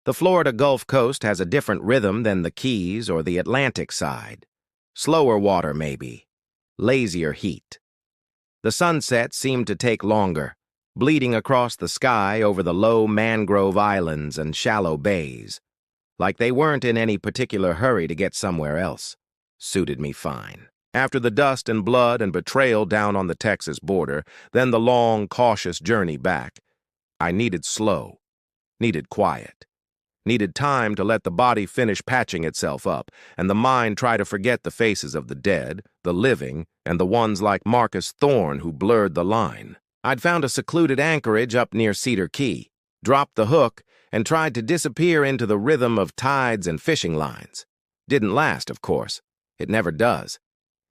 The Florida Gulf Coast has a different rhythm than the Keys or the Atlantic side. Slower water, maybe. Lazier heat. The sunset seemed to take longer, bleeding across the sky over the low mangrove islands and shallow bays, like they weren't in any particular hurry to get somewhere else. Suited me fine. After the dust and blood and betrayal down on the Texas border, then the long, cautious journey back, I needed slow, needed quiet. Needed time to let the body finish patching itself up, and the mind try to forget the faces of the dead, the living, and the ones like Marcus Thorne who blurred the line. I'd found a secluded anchorage up near Cedar Key, dropped the hook, and tried to disappear into the rhythm of tides and fishing lines. Didn't last, of course. It never does.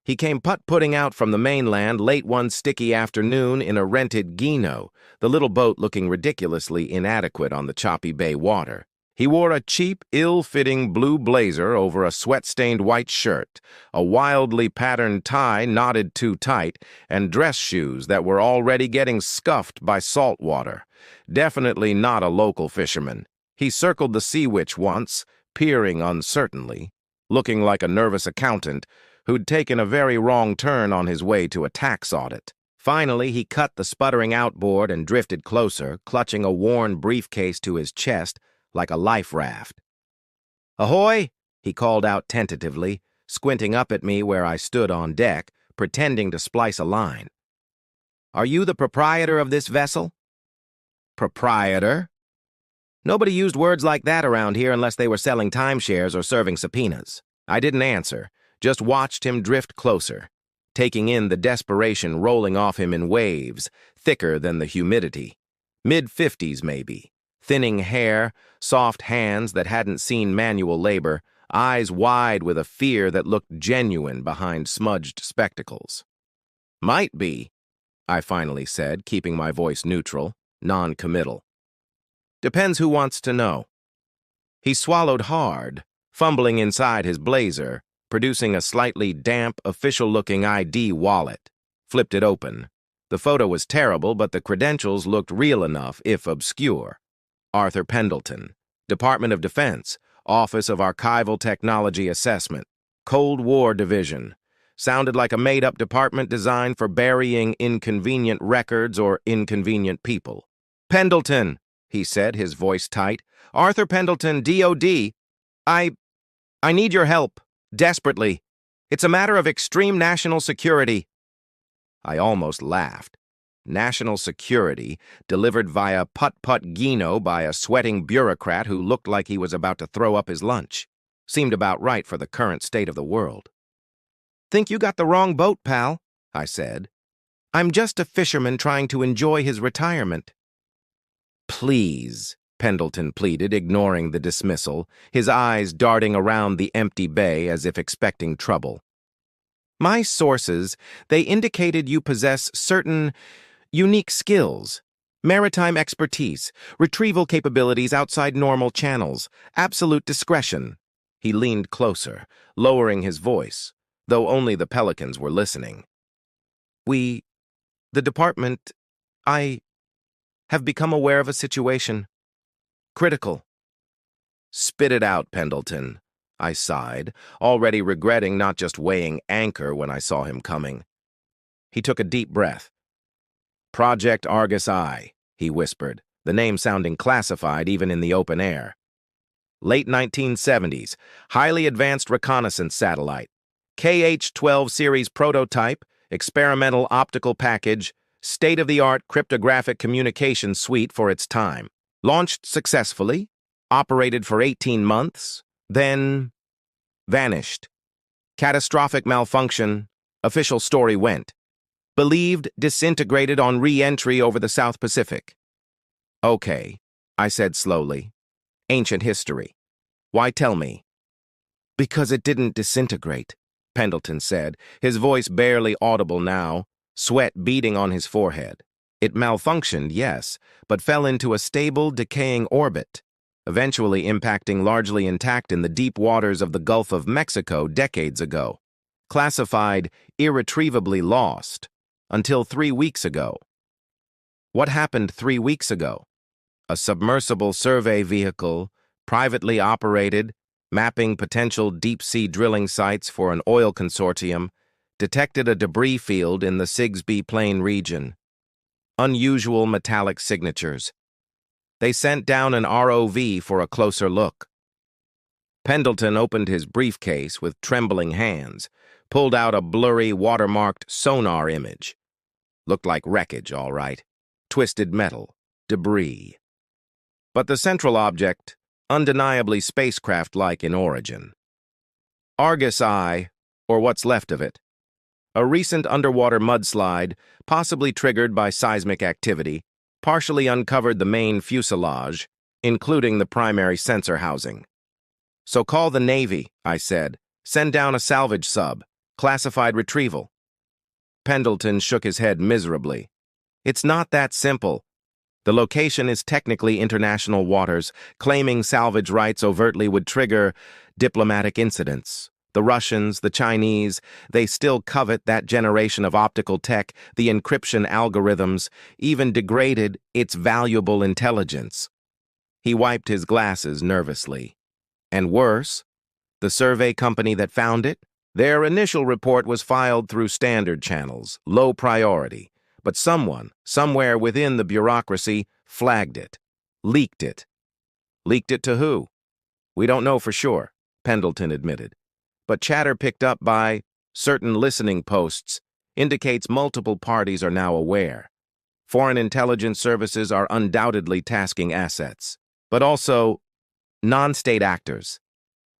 He came putt-putting out from the mainland late one sticky afternoon in a rented Gino, the little boat looking ridiculously inadequate on the choppy bay water. He wore a cheap, ill-fitting blue blazer over a sweat-stained white shirt, a wildly patterned tie knotted too tight, and dress shoes that were already getting scuffed by salt water. Definitely not a local fisherman. He circled the Sea Witch once, peering uncertainly, looking like a nervous accountant who'd taken a very wrong turn on his way to a tax audit. Finally, he cut the sputtering outboard and drifted closer, clutching a worn briefcase to his chest, like a life raft. "Ahoy!" he called out tentatively, squinting up at me where I stood on deck, pretending to splice a line. "Are you the proprietor of this vessel?" Proprietor? Nobody used words like that around here unless they were selling timeshares or serving subpoenas. I didn't answer, just watched him drift closer, taking in the desperation rolling off him in waves, thicker than the humidity. Mid-50s, maybe. Thinning hair, soft hands that hadn't seen manual labor, eyes wide with a fear that looked genuine behind smudged spectacles. "Might be," I finally said, keeping my voice neutral, non-committal. "Depends who wants to know." He swallowed hard, fumbling inside his blazer, producing a slightly damp, official-looking ID wallet. Flipped it open. The photo was terrible, but the credentials looked real enough, if obscure. Arthur Pendleton, Department of Defense, Office of Archival Technology Assessment, Cold War Division. Sounded like a made-up department designed for burying inconvenient records or inconvenient people. "Pendleton," he said, his voice tight. "Arthur Pendleton, DOD. I need your help, desperately. It's a matter of extreme national security." I almost laughed. National security, delivered via putt-putt Gino by a sweating bureaucrat who looked like he was about to throw up his lunch. Seemed about right for the current state of the world. "Think you got the wrong boat, pal," I said. "I'm just a fisherman trying to enjoy his retirement." "Please," Pendleton pleaded, ignoring the dismissal, his eyes darting around the empty bay as if expecting trouble. "My sources, they indicated you possess certain unique skills, maritime expertise, retrieval capabilities outside normal channels, absolute discretion." He leaned closer, lowering his voice, though only the pelicans were listening. The department, I have become aware of a situation. Critical." "Spit it out, Pendleton," I sighed, already regretting not just weighing anchor when I saw him coming. He took a deep breath. "Project Argus I," he whispered, the name sounding classified even in the open air. "Late 1970s, highly advanced reconnaissance satellite. KH-12 series prototype, experimental optical package, state-of-the-art cryptographic communication suite for its time. Launched successfully, operated for 18 months, then vanished. Catastrophic malfunction, official story went. Believed disintegrated on re-entry over the South Pacific." "Okay," I said slowly. "Ancient history. Why tell me?" "Because it didn't disintegrate," Pendleton said, his voice barely audible now, sweat beading on his forehead. "It malfunctioned, yes, but fell into a stable, decaying orbit, eventually impacting largely intact in the deep waters of the Gulf of Mexico decades ago. Classified irretrievably lost. Until 3 weeks ago." "What happened 3 weeks ago?" "A submersible survey vehicle, privately operated, mapping potential deep-sea drilling sites for an oil consortium, detected a debris field in the Sigsbee Plain region. Unusual metallic signatures. They sent down an ROV for a closer look. Pendleton opened his briefcase with trembling hands, pulled out a blurry, watermarked sonar image. Looked like wreckage, all right. Twisted metal, debris. But the central object, undeniably spacecraft-like in origin. Argus Eye, or what's left of it. A recent underwater mudslide, possibly triggered by seismic activity, partially uncovered the main fuselage, including the primary sensor housing. So call the Navy, I said. Send down a salvage sub. Classified retrieval. Pendleton shook his head miserably. It's not that simple. The location is technically international waters. Claiming salvage rights overtly would trigger diplomatic incidents. The Russians, the Chinese, they still covet that generation of optical tech, the encryption algorithms, even degraded its valuable intelligence. He wiped his glasses nervously. And worse, the survey company that found it? Their initial report was filed through standard channels, low priority, but someone, somewhere within the bureaucracy, flagged it, leaked it. Leaked it to who? We don't know for sure, Pendleton admitted. But chatter picked up by certain listening posts indicates multiple parties are now aware. Foreign intelligence services are undoubtedly tasking assets, but also non-state actors.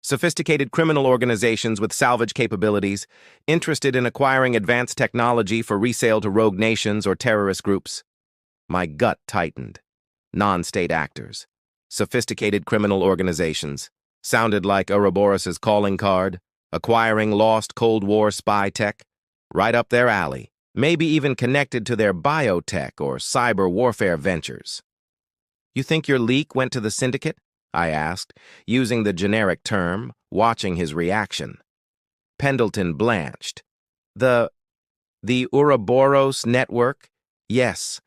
Sophisticated criminal organizations with salvage capabilities, interested in acquiring advanced technology for resale to rogue nations or terrorist groups. My gut tightened. Non-state actors. Sophisticated criminal organizations. Sounded like Ouroboros' calling card. Acquiring lost Cold War spy tech. Right up their alley. Maybe even connected to their biotech or cyber warfare ventures. You think your leak went to the syndicate? I asked, using the generic term, watching his reaction. Pendleton blanched. The Ouroboros network? Yes,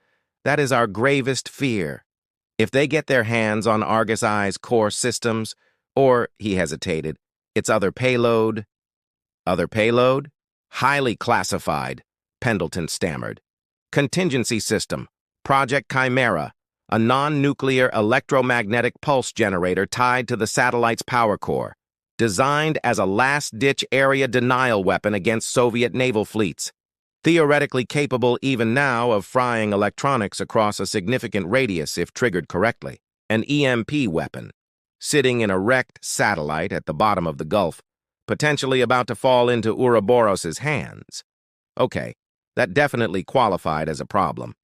that is our gravest fear. If they get their hands on Argus Eye's core systems, or, he hesitated, its other payload. Other payload? Highly classified, Pendleton stammered. Contingency system, Project Chimera. A non-nuclear electromagnetic pulse generator tied to the satellite's power core, designed as a last-ditch area denial weapon against Soviet naval fleets, theoretically capable even now of frying electronics across a significant radius if triggered correctly. An EMP weapon, sitting in a wrecked satellite at the bottom of the Gulf, potentially about to fall into Ouroboros' hands. Okay, that definitely qualified as a problem.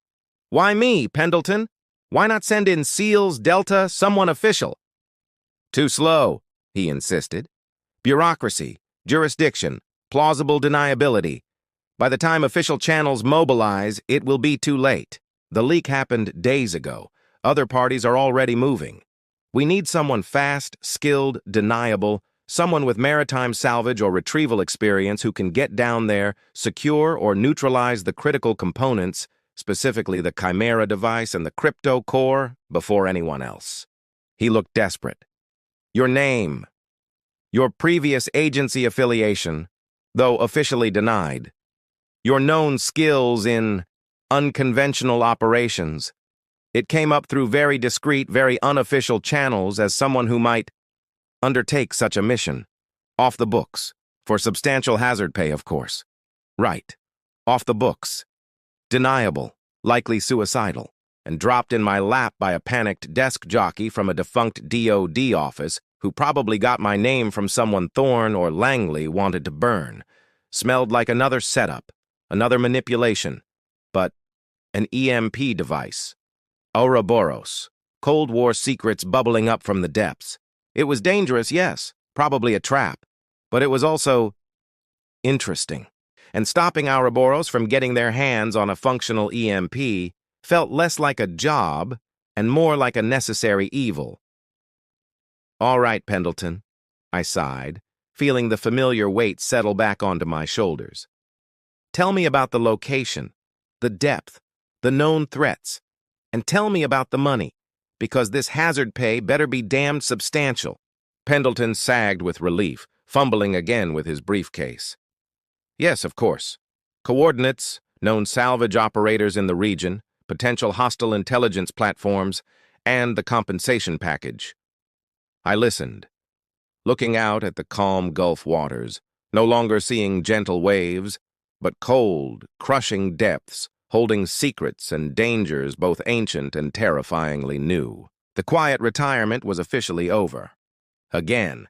Why me, Pendleton? Why not send in SEALs, Delta, someone official? Too slow, he insisted. Bureaucracy, jurisdiction, plausible deniability. By the time official channels mobilize, it will be too late. The leak happened days ago. Other parties are already moving. We need someone fast, skilled, deniable, someone with maritime salvage or retrieval experience who can get down there, secure or neutralize the critical components, specifically the Chimera device and the crypto core, before anyone else. He looked desperate. Your name. Your previous agency affiliation, though officially denied. Your known skills in unconventional operations. It came up through very discreet, very unofficial channels as someone who might undertake such a mission. Off the books. For substantial hazard pay, of course. Right. Off the books. Deniable, likely suicidal, and dropped in my lap by a panicked desk jockey from a defunct DOD office who probably got my name from someone Thorne or Langley wanted to burn. Smelled like another setup, another manipulation, but an EMP device. Ouroboros, Cold War secrets bubbling up from the depths. It was dangerous, yes, probably a trap, but it was also interesting. And stopping Ouroboros from getting their hands on a functional EMP felt less like a job and more like a necessary evil. All right, Pendleton, I sighed, feeling the familiar weight settle back onto my shoulders. Tell me about the location, the depth, the known threats, and tell me about the money, because this hazard pay better be damned substantial. Pendleton sagged with relief, fumbling again with his briefcase. Yes, of course. Coordinates, known salvage operators in the region, potential hostile intelligence platforms, and the compensation package. I listened, looking out at the calm Gulf waters, no longer seeing gentle waves, but cold, crushing depths, holding secrets and dangers both ancient and terrifyingly new. The quiet retirement was officially over. Again,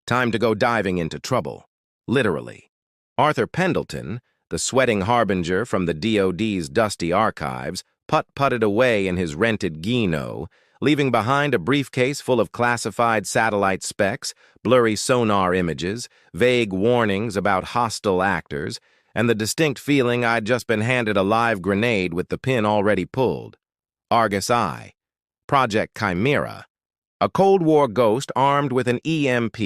time to go diving into trouble, literally. Arthur Pendleton, the sweating harbinger from the DoD's dusty archives, putt-putted away in his rented Gino, leaving behind a briefcase full of classified satellite specs, blurry sonar images, vague warnings about hostile actors, and the distinct feeling I'd just been handed a live grenade with the pin already pulled. Argus I, Project Chimera, a Cold War ghost armed with an EMP,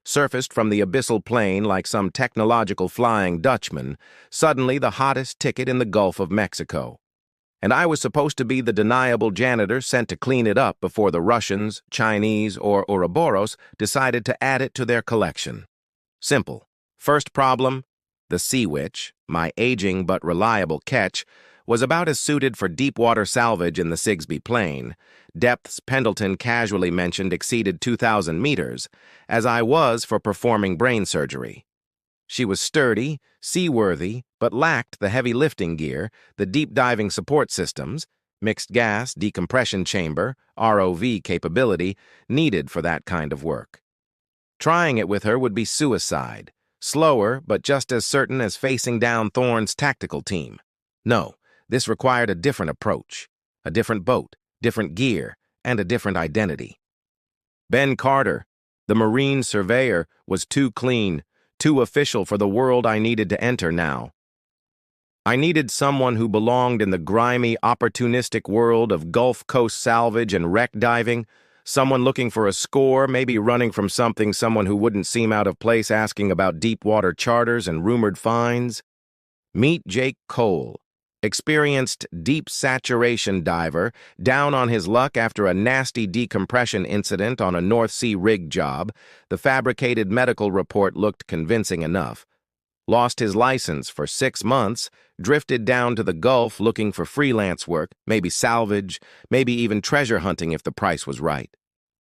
surfaced from the abyssal plain like some technological Flying Dutchman, suddenly the hottest ticket in the Gulf of Mexico. And I was supposed to be the deniable janitor sent to clean it up before the Russians, Chinese, or Ouroboros decided to add it to their collection. Simple. First problem, the Sea Witch, my aging but reliable catch, was about as suited for deep-water salvage in the Sigsbee Plain, depths Pendleton casually mentioned exceeded 2,000 meters, as I was for performing brain surgery. She was sturdy, seaworthy, but lacked the heavy lifting gear, the deep-diving support systems, mixed gas, decompression chamber, ROV capability needed for that kind of work. Trying it with her would be suicide, slower but just as certain as facing down Thorne's tactical team. No, this required a different approach, a different boat, different gear, and a different identity. Ben Carter, the Marine surveyor, was too clean, too official for the world I needed to enter now. I needed someone who belonged in the grimy, opportunistic world of Gulf Coast salvage and wreck diving, someone looking for a score, maybe running from something, someone who wouldn't seem out of place asking about deep-water charters and rumored finds. Meet Jake Cole, experienced deep saturation diver, down on his luck after a nasty decompression incident on a North Sea rig job. The fabricated medical report looked convincing enough. Lost his license for 6 months, drifted down to the Gulf looking for freelance work, maybe salvage, maybe even treasure hunting if the price was right.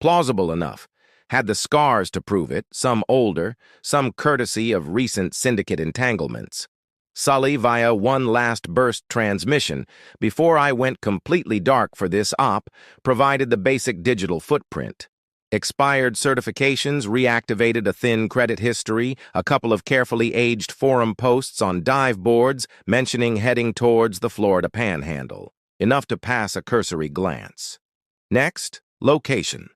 Plausible enough. Had the scars to prove it, some older, some courtesy of recent syndicate entanglements. Sully via one last burst transmission, before I went completely dark for this op, provided the basic digital footprint. Expired certifications reactivated a thin credit history, a couple of carefully aged forum posts on dive boards mentioning heading towards the Florida Panhandle. Enough to pass a cursory glance. Next, location.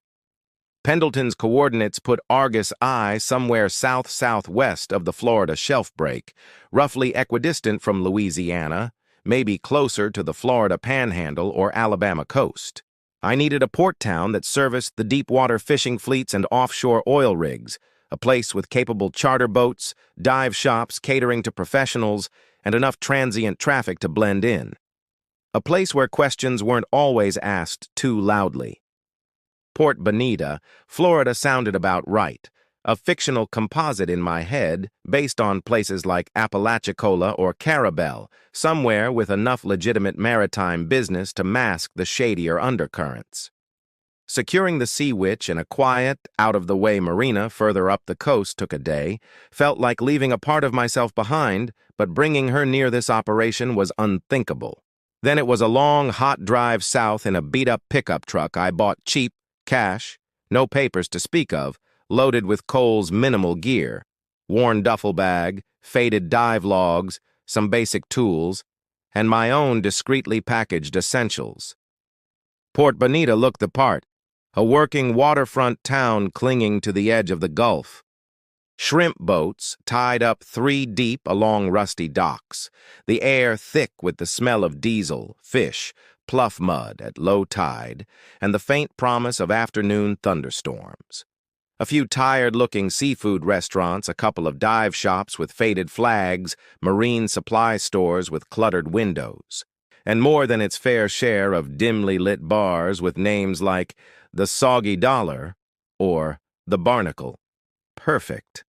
Pendleton's coordinates put Argus I somewhere south-southwest of the Florida shelf break, roughly equidistant from Louisiana, maybe closer to the Florida Panhandle or Alabama coast. I needed a port town that serviced the deep-water fishing fleets and offshore oil rigs, a place with capable charter boats, dive shops catering to professionals, and enough transient traffic to blend in. A place where questions weren't always asked too loudly. Port Bonita, Florida sounded about right, a fictional composite in my head based on places like Apalachicola or Carabel, somewhere with enough legitimate maritime business to mask the shadier undercurrents. Securing the Sea Witch in a quiet, out-of-the-way marina further up the coast took a day, felt like leaving a part of myself behind, but bringing her near this operation was unthinkable. Then it was a long, hot drive south in a beat-up pickup truck I bought cheap, cash, no papers to speak of, loaded with Cole's minimal gear, worn duffel bag, faded dive logs, some basic tools, and my own discreetly packaged essentials. Port Bonita looked the part, a working waterfront town clinging to the edge of the Gulf. Shrimp boats tied up 3 deep along rusty docks, the air thick with the smell of diesel, fish, pluff mud at low tide, and the faint promise of afternoon thunderstorms. A few tired-looking seafood restaurants, a couple of dive shops with faded flags, marine supply stores with cluttered windows. and more than its fair share of dimly lit bars with names like the Soggy Dollar or the Barnacle. Perfect.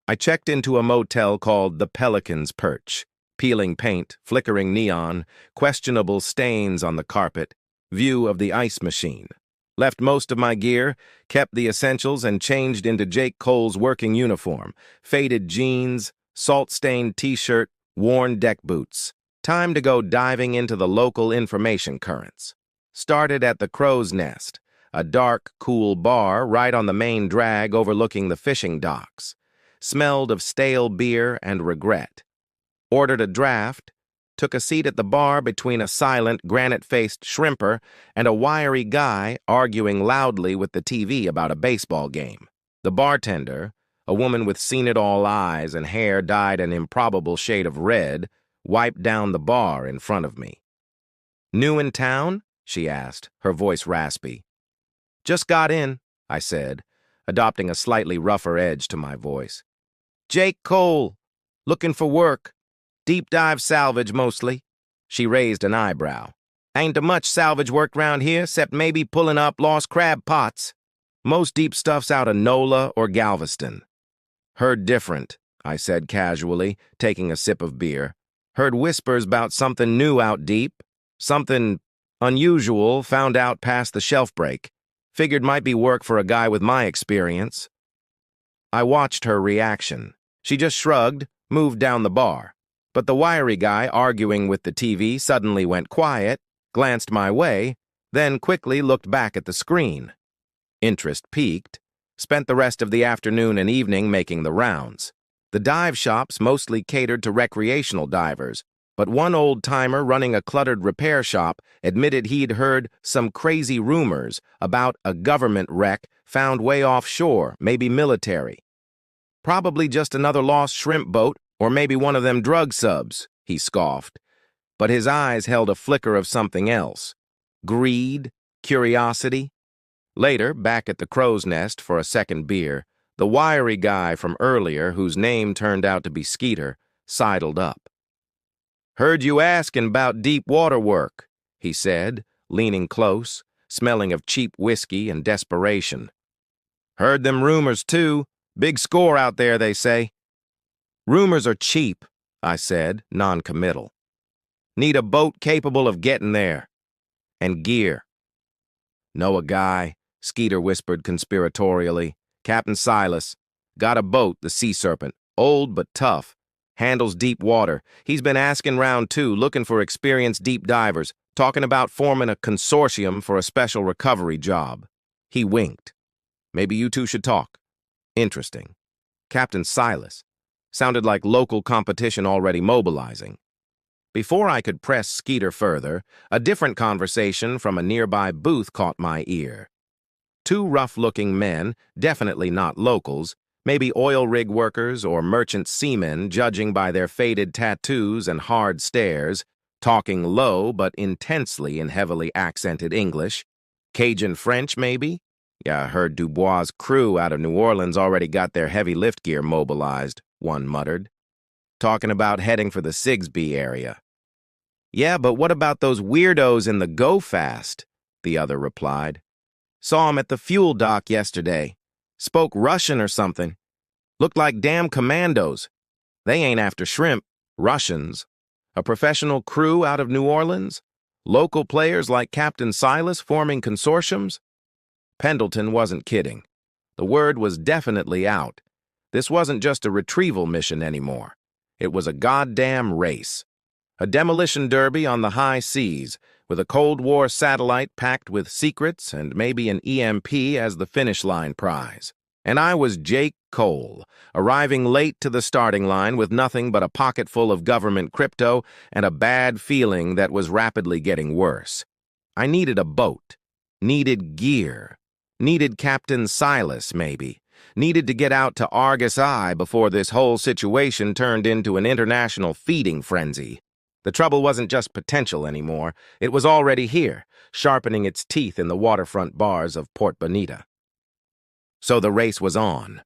I checked into a motel called the Pelican's Perch. Peeling paint, flickering neon, questionable stains on the carpet, view of the ice machine. Left most of my gear, kept the essentials, and changed into Jake Cole's working uniform, faded jeans, salt-stained t-shirt, worn deck boots. Time to go diving into the local information currents. Started at the Crow's Nest, a dark, cool bar right on the main drag overlooking the fishing docks. Smelled of stale beer and regret. Ordered a draft, took a seat at the bar between a silent, granite-faced shrimper and a wiry guy arguing loudly with the TV about a baseball game. The bartender, a woman with seen-it-all eyes and hair dyed an improbable shade of red, wiped down the bar in front of me. "New in town?" she asked, her voice raspy. "Just got in," I said, adopting a slightly rougher edge to my voice. "Jake Cole, looking for work. Deep dive salvage, mostly." She raised an eyebrow. "Ain't much salvage work round here, 'cept maybe pulling up lost crab pots. Most deep stuff's out of NOLA or Galveston." "Heard different," I said casually, taking a sip of beer. "Heard whispers about something new out deep. Something unusual found out past the shelf break. Figured might be work for a guy with my experience." I watched her reaction. She just shrugged, moved down the bar. But the wiry guy arguing with the TV suddenly went quiet, glanced my way, then quickly looked back at the screen. Interest piqued. Spent the rest of the afternoon and evening making the rounds. The dive shops mostly catered to recreational divers, but one old-timer running a cluttered repair shop admitted he'd heard some crazy rumors about a government wreck found way offshore, maybe military. "Probably just another lost shrimp boat, or maybe one of them drug subs," he scoffed. But his eyes held a flicker of something else. Greed, curiosity. Later, back at the Crow's Nest for a second beer, the wiry guy from earlier, whose name turned out to be Skeeter, sidled up. "Heard you asking about deep water work," he said, leaning close, smelling of cheap whiskey and desperation. "Heard them rumors, too. Big score out there, they say." "Rumors are cheap," I said, non-committal. "Need a boat capable of getting there. And gear." "Know a guy," Skeeter whispered conspiratorially. "Captain Silas. Got a boat, the Sea Serpent. Old but tough. Handles deep water. He's been asking round too, looking for experienced deep divers, talking about forming a consortium for a special recovery job." He winked. "Maybe you two should talk." Interesting. Captain Silas. Sounded like local competition already mobilizing. Before I could press Skeeter further, a different conversation from a nearby booth caught my ear. Two rough-looking men, definitely not locals, maybe oil rig workers or merchant seamen, judging by their faded tattoos and hard stares, talking low but intensely in heavily accented English. Cajun French, maybe? Yeah, I heard Dubois' crew out of New Orleans already got their heavy lift gear mobilized, one muttered. Talking about heading for the Sigsbee area. "Yeah, but what about those weirdos in the Go Fast?" the other replied. "Saw 'em at the fuel dock yesterday. Spoke Russian or something. Looked like damn commandos. They ain't after shrimp. Russians. A professional crew out of New Orleans? Local players like Captain Silas forming consortiums?" Pendleton wasn't kidding. The word was definitely out. This wasn't just a retrieval mission anymore. It was a goddamn race. A demolition derby on the high seas, with a Cold War satellite packed with secrets and maybe an EMP as the finish line prize. And I was Jake Cole, arriving late to the starting line with nothing but a pocket full of government crypto and a bad feeling that was rapidly getting worse. I needed a boat. Needed gear. Needed Captain Silas, maybe. Needed to get out to Argus Eye before this whole situation turned into an international feeding frenzy. The trouble wasn't just potential anymore. It was already here, sharpening its teeth in the waterfront bars of Port Bonita. So the race was on.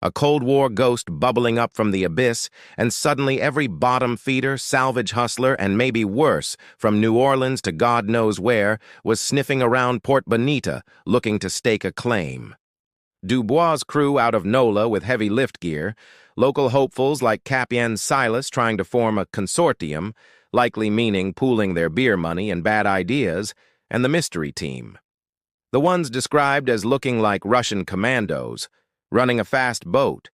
A Cold War ghost bubbling up from the abyss, and suddenly every bottom feeder, salvage hustler, and maybe worse, from New Orleans to God knows where, was sniffing around Port Bonita, looking to stake a claim. Dubois' crew out of NOLA with heavy lift gear, local hopefuls like Capien Silas trying to form a consortium, likely meaning pooling their beer money and bad ideas, and the mystery team. The ones described as looking like Russian commandos, running a fast boat,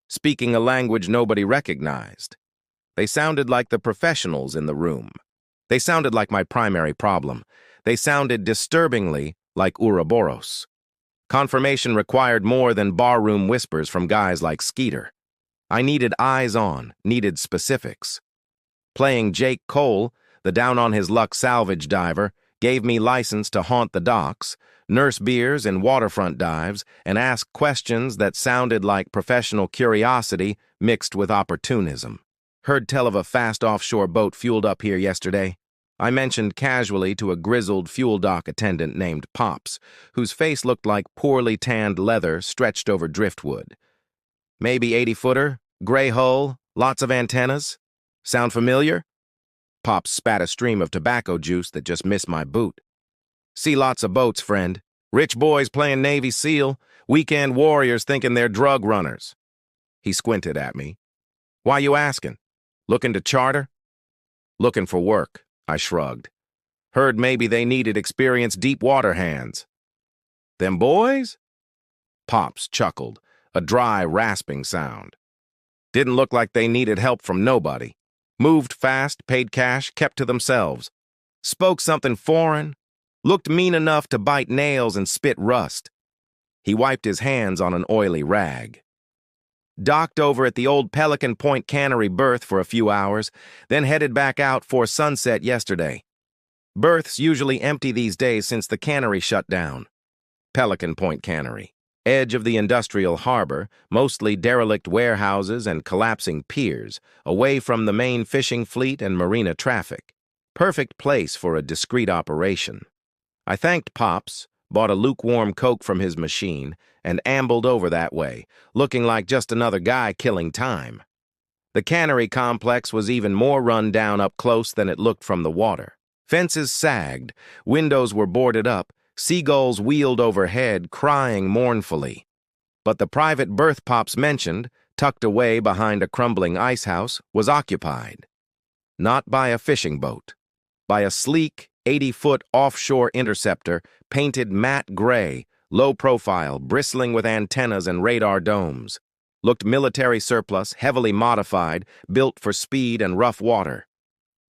speaking a language nobody recognized. They sounded like the professionals in the room. They sounded like my primary problem. They sounded disturbingly like Ouroboros. Confirmation required more than barroom whispers from guys like Skeeter. I needed eyes on, needed specifics. Playing Jake Cole, the down-on-his-luck salvage diver, gave me license to haunt the docks, nurse beers and waterfront dives, and ask questions that sounded like professional curiosity mixed with opportunism. Heard tell of a fast offshore boat fueled up here yesterday. I mentioned casually to a grizzled fuel dock attendant named Pops, whose face looked like poorly tanned leather stretched over driftwood. Maybe 80-footer, gray hull, lots of antennas. Sound familiar? Pops spat a stream of tobacco juice that just missed my boot. See lots of boats, friend. Rich boys playing Navy SEAL, weekend warriors thinking they're drug runners. He squinted at me. Why you asking? Looking to charter? Looking for work, I shrugged. Heard maybe they needed experienced deep water hands. Them boys? Pops chuckled, a dry, rasping sound. Didn't look like they needed help from nobody. Moved fast, paid cash, kept to themselves. Spoke something foreign. Looked mean enough to bite nails and spit rust. He wiped his hands on an oily rag. Docked over at the old Pelican Point Cannery berth for a few hours, then headed back out for sunset yesterday. Berths usually empty these days since the cannery shut down. Pelican Point Cannery. Edge of the industrial harbor, mostly derelict warehouses and collapsing piers, away from the main fishing fleet and marina traffic. Perfect place for a discreet operation. I thanked Pops, bought a lukewarm Coke from his machine, and ambled over that way, looking like just another guy killing time. The cannery complex was even more run down up close than it looked from the water. Fences sagged, windows were boarded up, seagulls wheeled overhead, crying mournfully. But the private berth Pops mentioned, tucked away behind a crumbling icehouse, was occupied. Not by a fishing boat. By a sleek, 80-foot offshore interceptor, painted matte gray, low profile, bristling with antennas and radar domes. Looked military surplus, heavily modified, built for speed and rough water.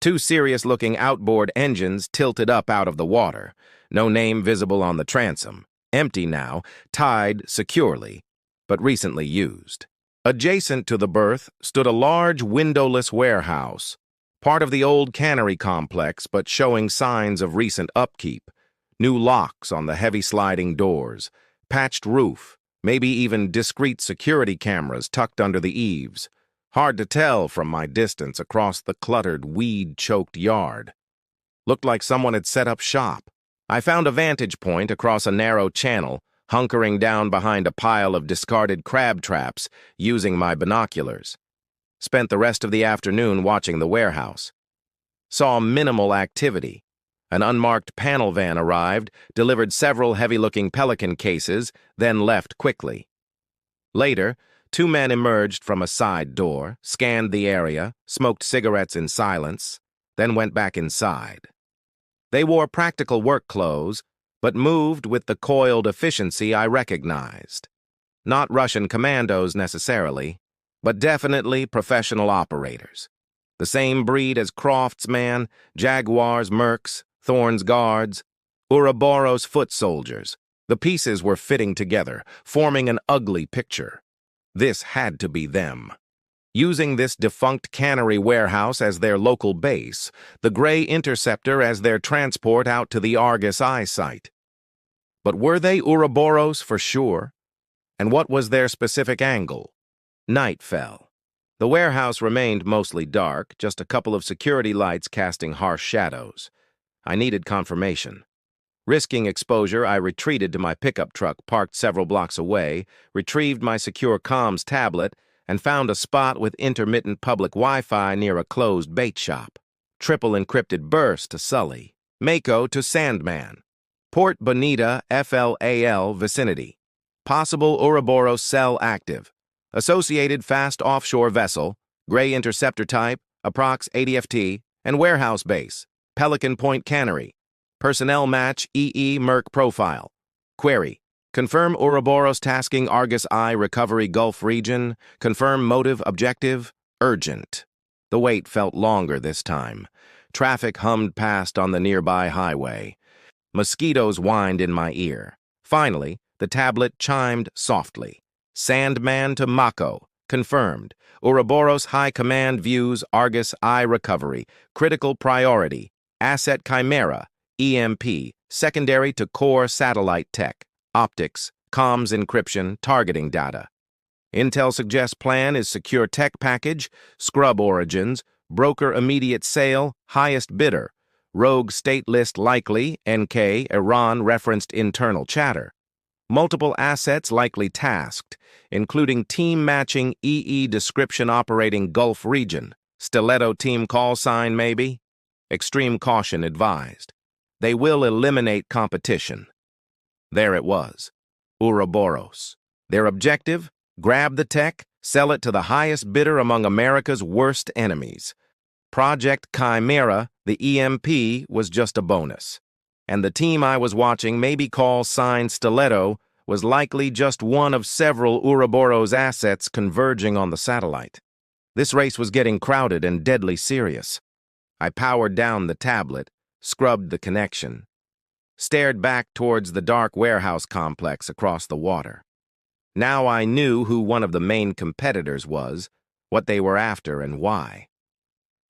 Two serious-looking outboard engines tilted up out of the water. No name visible on the transom. Empty now, tied securely, but recently used. Adjacent to the berth stood a large windowless warehouse, part of the old cannery complex but showing signs of recent upkeep. New locks on the heavy sliding doors, patched roof, maybe even discreet security cameras tucked under the eaves. Hard to tell from my distance across the cluttered, weed-choked yard. Looked like someone had set up shop. I found a vantage point across a narrow channel, hunkering down behind a pile of discarded crab traps, using my binoculars. Spent the rest of the afternoon watching the warehouse. Saw minimal activity. An unmarked panel van arrived, delivered several heavy-looking Pelican cases, then left quickly. Later, two men emerged from a side door, scanned the area, smoked cigarettes in silence, then went back inside. They wore practical work clothes, but moved with the coiled efficiency I recognized. Not Russian commandos necessarily, but definitely professional operators. The same breed as Croft's man, Jaguars, Mercs, Thorne's guards, Ouroboros foot soldiers. The pieces were fitting together, forming an ugly picture. This had to be them. Using this defunct cannery warehouse as their local base, the Gray Interceptor as their transport out to the Argus eyesight. But were they Ouroboros for sure? And what was their specific angle? Night fell. The warehouse remained mostly dark, just a couple of security lights casting harsh shadows. I needed confirmation. Risking exposure, I retreated to my pickup truck parked several blocks away, retrieved my secure comms tablet, and found a spot with intermittent public Wi-Fi near a closed bait shop. Triple encrypted burst to Sully. Mako to Sandman. Port Bonita FLAL vicinity. Possible Ouroboros cell active. Associated fast offshore vessel, gray interceptor type, approx 80 FT, and warehouse base, Pelican Point Cannery. Personnel match EE Merc profile. Query. Confirm Ouroboros tasking Argus I recovery Gulf region. Confirm motive objective. Urgent. The wait felt longer this time. Traffic hummed past on the nearby highway. Mosquitoes whined in my ear. Finally, the tablet chimed softly. Sandman to Mako. Confirmed. Ouroboros High Command views Argus I recovery. Critical priority. Asset Chimera. EMP. Secondary to core satellite tech. Optics. Comms encryption. Targeting data. Intel suggests plan is secure tech package. Scrub origins. Broker immediate sale. Highest bidder. Rogue state list likely. NK. Iran referenced internal chatter. Multiple assets likely tasked, including team matching EE description operating Gulf region. Stiletto team call sign maybe? Extreme caution advised. They will eliminate competition. There it was. Ouroboros. Their objective? Grab the tech, sell it to the highest bidder among America's worst enemies. Project Chimera, the EMP, was just a bonus. And the team I was watching, maybe call sign Stiletto, was likely just one of several Ouroboros assets converging on the satellite. This race was getting crowded and deadly serious. I powered down the tablet, scrubbed the connection, stared back towards the dark warehouse complex across the water. Now I knew who one of the main competitors was, what they were after, and why.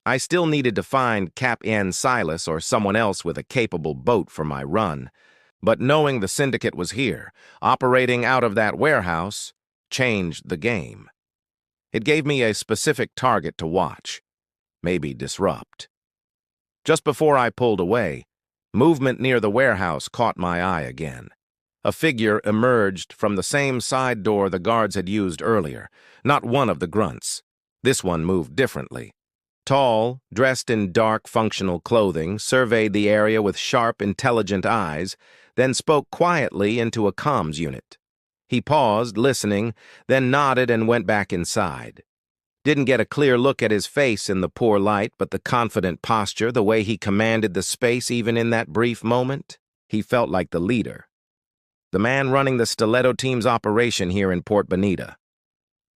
I still needed to find Captain Silas or someone else with a capable boat for my run, but knowing the syndicate was here, operating out of that warehouse, changed the game. It gave me a specific target to watch, maybe disrupt. Just before I pulled away, movement near the warehouse caught my eye again. A figure emerged from the same side door the guards had used earlier, not one of the grunts. This one moved differently. Tall, dressed in dark, functional clothing, surveyed the area with sharp, intelligent eyes, then spoke quietly into a comms unit. He paused, listening, then nodded and went back inside. Didn't get a clear look at his face in the poor light, but the confident posture, the way he commanded the space even in that brief moment, he felt like the leader. The man running the Stiletto team's operation here in Port Bonita.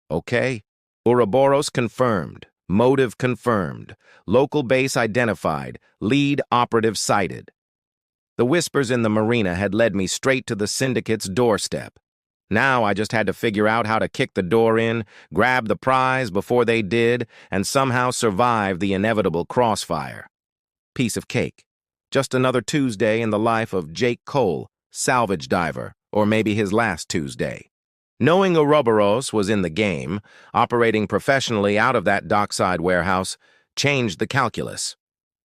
Okay, Ouroboros confirmed, motive confirmed, local base identified, lead operative sighted. The whispers in the marina had led me straight to the syndicate's doorstep. Now I just had to figure out how to kick the door in, grab the prize before they did, and somehow survive the inevitable crossfire. Piece of cake. Just another Tuesday in the life of Jake Cole, salvage diver, or maybe his last Tuesday. Knowing Ouroboros was in the game, operating professionally out of that dockside warehouse, changed the calculus.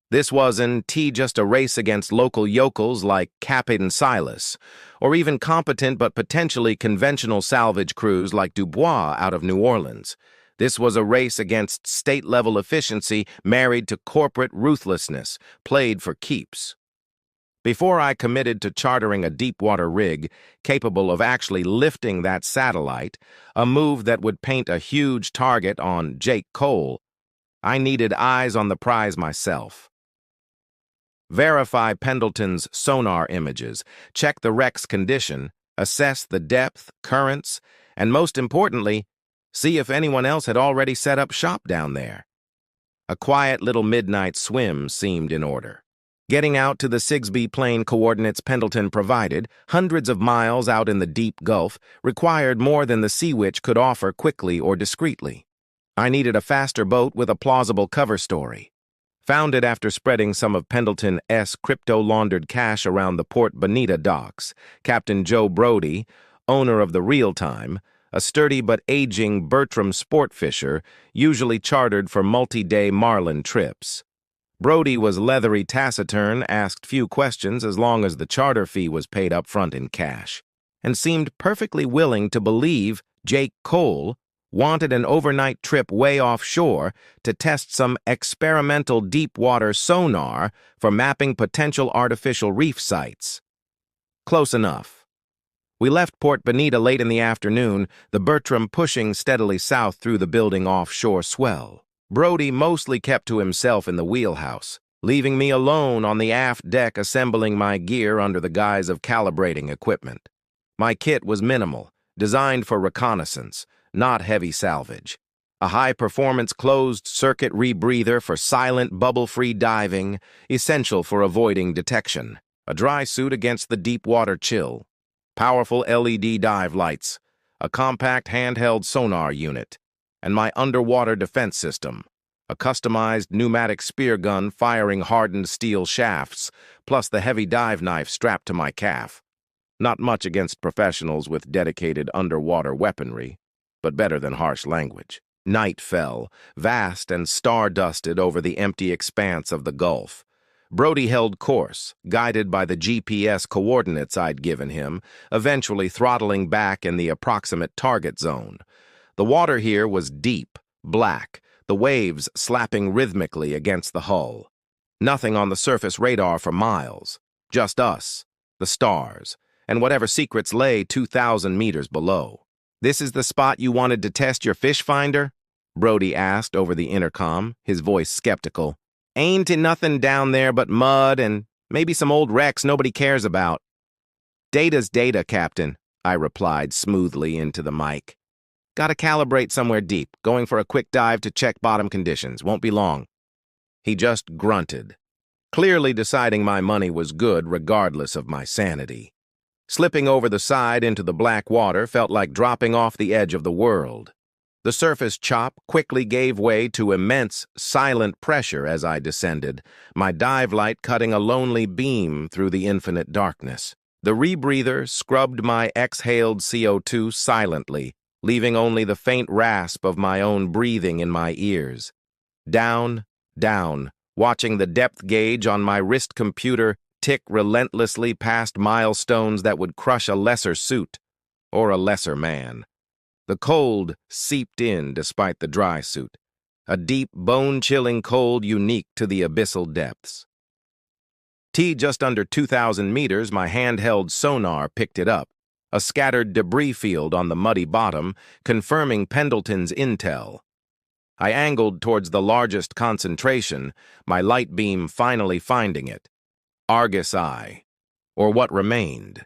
This wasn't just a race against local yokels like Captain Silas, or even competent but potentially conventional salvage crews like Dubois out of New Orleans. This was a race against state-level efficiency married to corporate ruthlessness, played for keeps. Before I committed to chartering a deep-water rig capable of actually lifting that satellite, a move that would paint a huge target on Jake Cole, I needed eyes on the prize myself. Verify Pendleton's sonar images, check the wreck's condition, assess the depth, currents, and most importantly, see if anyone else had already set up shop down there. A quiet little midnight swim seemed in order. Getting out to the Sigsbee plane coordinates Pendleton provided, hundreds of miles out in the deep Gulf, required more than the Sea Witch could offer quickly or discreetly. I needed a faster boat with a plausible cover story. Found it after spreading some of Pendleton's crypto-laundered cash around the Port Bonita docks. Captain Joe Brody, owner of the Real Time, a sturdy but aging Bertram sport fisher, usually chartered for multi-day marlin trips. Brody was leathery taciturn, asked few questions as long as the charter fee was paid up front in cash, and seemed perfectly willing to believe Jake Cole wanted an overnight trip way offshore to test some experimental deep-water sonar for mapping potential artificial reef sites. Close enough. We left Port Bonita late in the afternoon, the Bertram pushing steadily south through the building offshore swell. Brody mostly kept to himself in the wheelhouse, leaving me alone on the aft deck assembling my gear under the guise of calibrating equipment. My kit was minimal, designed for reconnaissance, not heavy salvage. A high-performance closed-circuit rebreather for silent, bubble-free diving, essential for avoiding detection. A dry suit against the deep-water chill. Powerful LED dive lights. A compact handheld sonar unit. And my underwater defense system. A customized pneumatic spear gun firing hardened steel shafts, plus the heavy dive knife strapped to my calf. Not much against professionals with dedicated underwater weaponry, but better than harsh language. Night fell, vast and star-dusted over the empty expanse of the Gulf. Brody held course, guided by the GPS coordinates I'd given him, eventually throttling back in the approximate target zone. The water here was deep, black, the waves slapping rhythmically against the hull. Nothing on the surface radar for miles. Just us, the stars, and whatever secrets lay 2,000 meters below. "This is the spot you wanted to test your fish finder?" Brody asked over the intercom, his voice skeptical. "Ain't it nothing down there but mud and maybe some old wrecks nobody cares about?" "Data's data, Captain," I replied smoothly into the mic. "Gotta calibrate somewhere deep, going for a quick dive to check bottom conditions. Won't be long." He just grunted, clearly deciding my money was good regardless of my sanity. Slipping over the side into the black water felt like dropping off the edge of the world. The surface chop quickly gave way to immense, silent pressure as I descended, my dive light cutting a lonely beam through the infinite darkness. The rebreather scrubbed my exhaled CO2 silently, leaving only the faint rasp of my own breathing in my ears. Down, down, watching the depth gauge on my wrist computer tick relentlessly past milestones that would crush a lesser suit, or a lesser man. The cold seeped in despite the dry suit, a deep, bone-chilling cold unique to the abyssal depths. Just under 2,000 meters, my handheld sonar picked it up, a scattered debris field on the muddy bottom, confirming Pendleton's intel. I angled towards the largest concentration, my light beam finally finding it. Argus Eye, or what remained.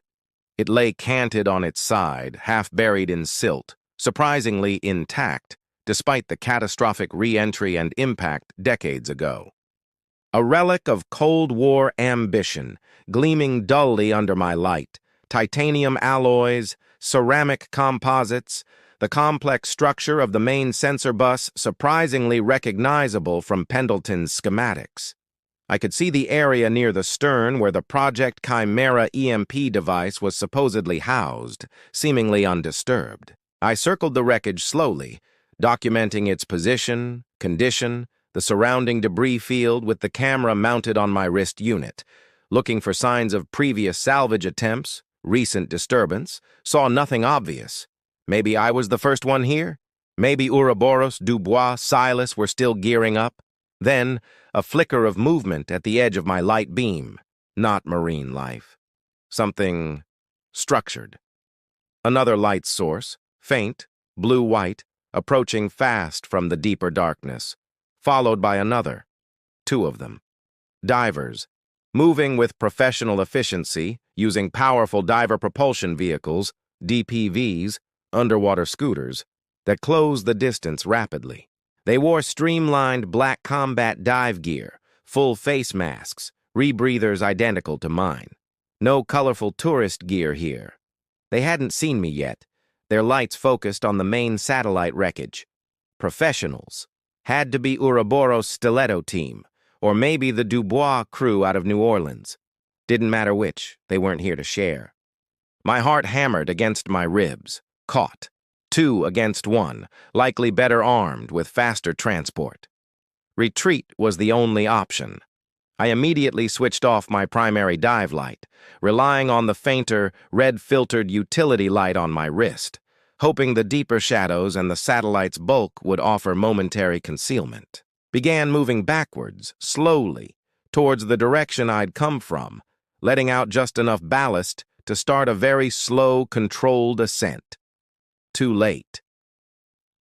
It lay canted on its side, half buried in silt, surprisingly intact, despite the catastrophic re-entry and impact decades ago. A relic of Cold War ambition, gleaming dully under my light, titanium alloys, ceramic composites, the complex structure of the main sensor bus surprisingly recognizable from Pendleton's schematics. I could see the area near the stern where the Project Chimera EMP device was supposedly housed, seemingly undisturbed. I circled the wreckage slowly, documenting its position, condition, the surrounding debris field with the camera mounted on my wrist unit. Looking for signs of previous salvage attempts, recent disturbance, saw nothing obvious. Maybe I was the first one here? Maybe Ouroboros, Dubois, Silas were still gearing up? Then, a flicker of movement at the edge of my light beam. Not marine life. Something structured. Another light source, faint, blue-white, approaching fast from the deeper darkness, followed by another. Two of them. Divers, moving with professional efficiency, using powerful diver propulsion vehicles, DPVs, underwater scooters, that closed the distance rapidly. They wore streamlined black combat dive gear, full face masks, rebreathers identical to mine. No colorful tourist gear here. They hadn't seen me yet, their lights focused on the main satellite wreckage. Professionals. Had to be Ouroboros Stiletto team, or maybe the Dubois crew out of New Orleans. Didn't matter which, they weren't here to share. My heart hammered against my ribs. Caught. 2 against 1, likely better armed with faster transport. Retreat was the only option. I immediately switched off my primary dive light, relying on the fainter, red-filtered utility light on my wrist, hoping the deeper shadows and the satellite's bulk would offer momentary concealment. Began moving backwards, slowly, towards the direction I'd come from, letting out just enough ballast to start a very slow, controlled ascent. Too late.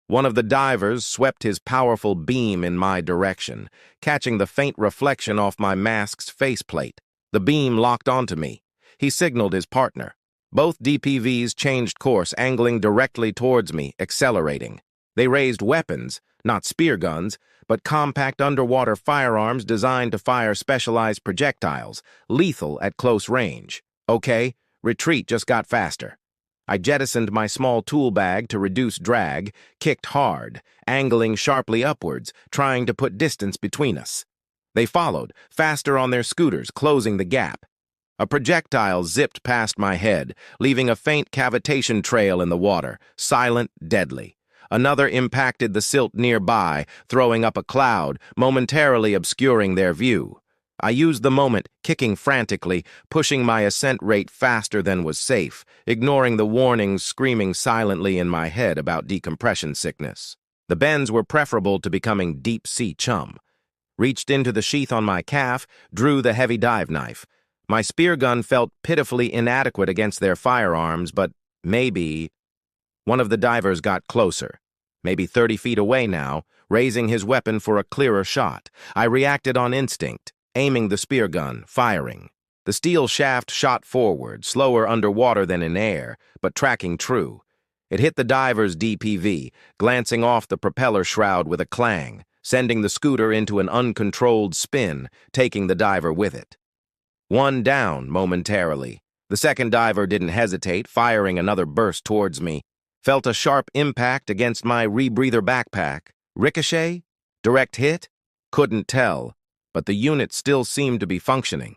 One of the divers swept his powerful beam in my direction, catching the faint reflection off my mask's faceplate. The beam locked onto me. He signaled his partner. Both DPVs changed course, angling directly towards me, accelerating. They raised weapons, not spear guns, but compact underwater firearms designed to fire specialized projectiles, lethal at close range. Okay, retreat just got faster. I jettisoned my small tool bag to reduce drag, kicked hard, angling sharply upwards, trying to put distance between us. They followed, faster on their scooters, closing the gap. A projectile zipped past my head, leaving a faint cavitation trail in the water, silent, deadly. Another impacted the silt nearby, throwing up a cloud, momentarily obscuring their view. I used the moment, kicking frantically, pushing my ascent rate faster than was safe, ignoring the warnings screaming silently in my head about decompression sickness. The bends were preferable to becoming deep-sea chum. Reached into the sheath on my calf, drew the heavy dive knife. My spear gun felt pitifully inadequate against their firearms, but maybe... One of the divers got closer, maybe 30 feet away now, raising his weapon for a clearer shot. I reacted on instinct, aiming the spear gun, firing. The steel shaft shot forward, slower underwater than in air, but tracking true. It hit the diver's DPV, glancing off the propeller shroud with a clang, sending the scooter into an uncontrolled spin, taking the diver with it. One down momentarily. The second diver didn't hesitate, firing another burst towards me. Felt a sharp impact against my rebreather backpack. Ricochet? Direct hit? Couldn't tell, but the unit still seemed to be functioning.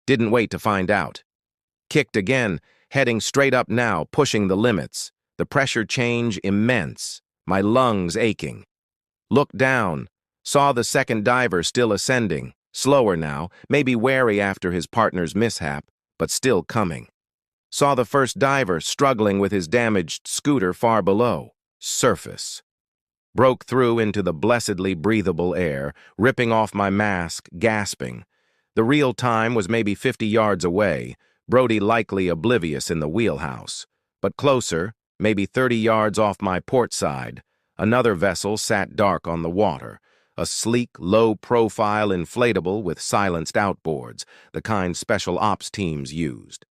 Didn't wait to find out. Kicked again, heading straight up now, pushing the limits. The pressure change immense, my lungs aching. Looked down, saw the second diver still ascending, slower now, maybe wary after his partner's mishap, but still coming. Saw the first diver struggling with his damaged scooter far below. Surface. Broke through into the blessedly breathable air, ripping off my mask, gasping. The real time was maybe 50 yards away, Brody likely oblivious in the wheelhouse. But closer, maybe 30 yards off my port side, another vessel sat dark on the water, a sleek, low-profile inflatable with silenced outboards, the kind special ops teams used.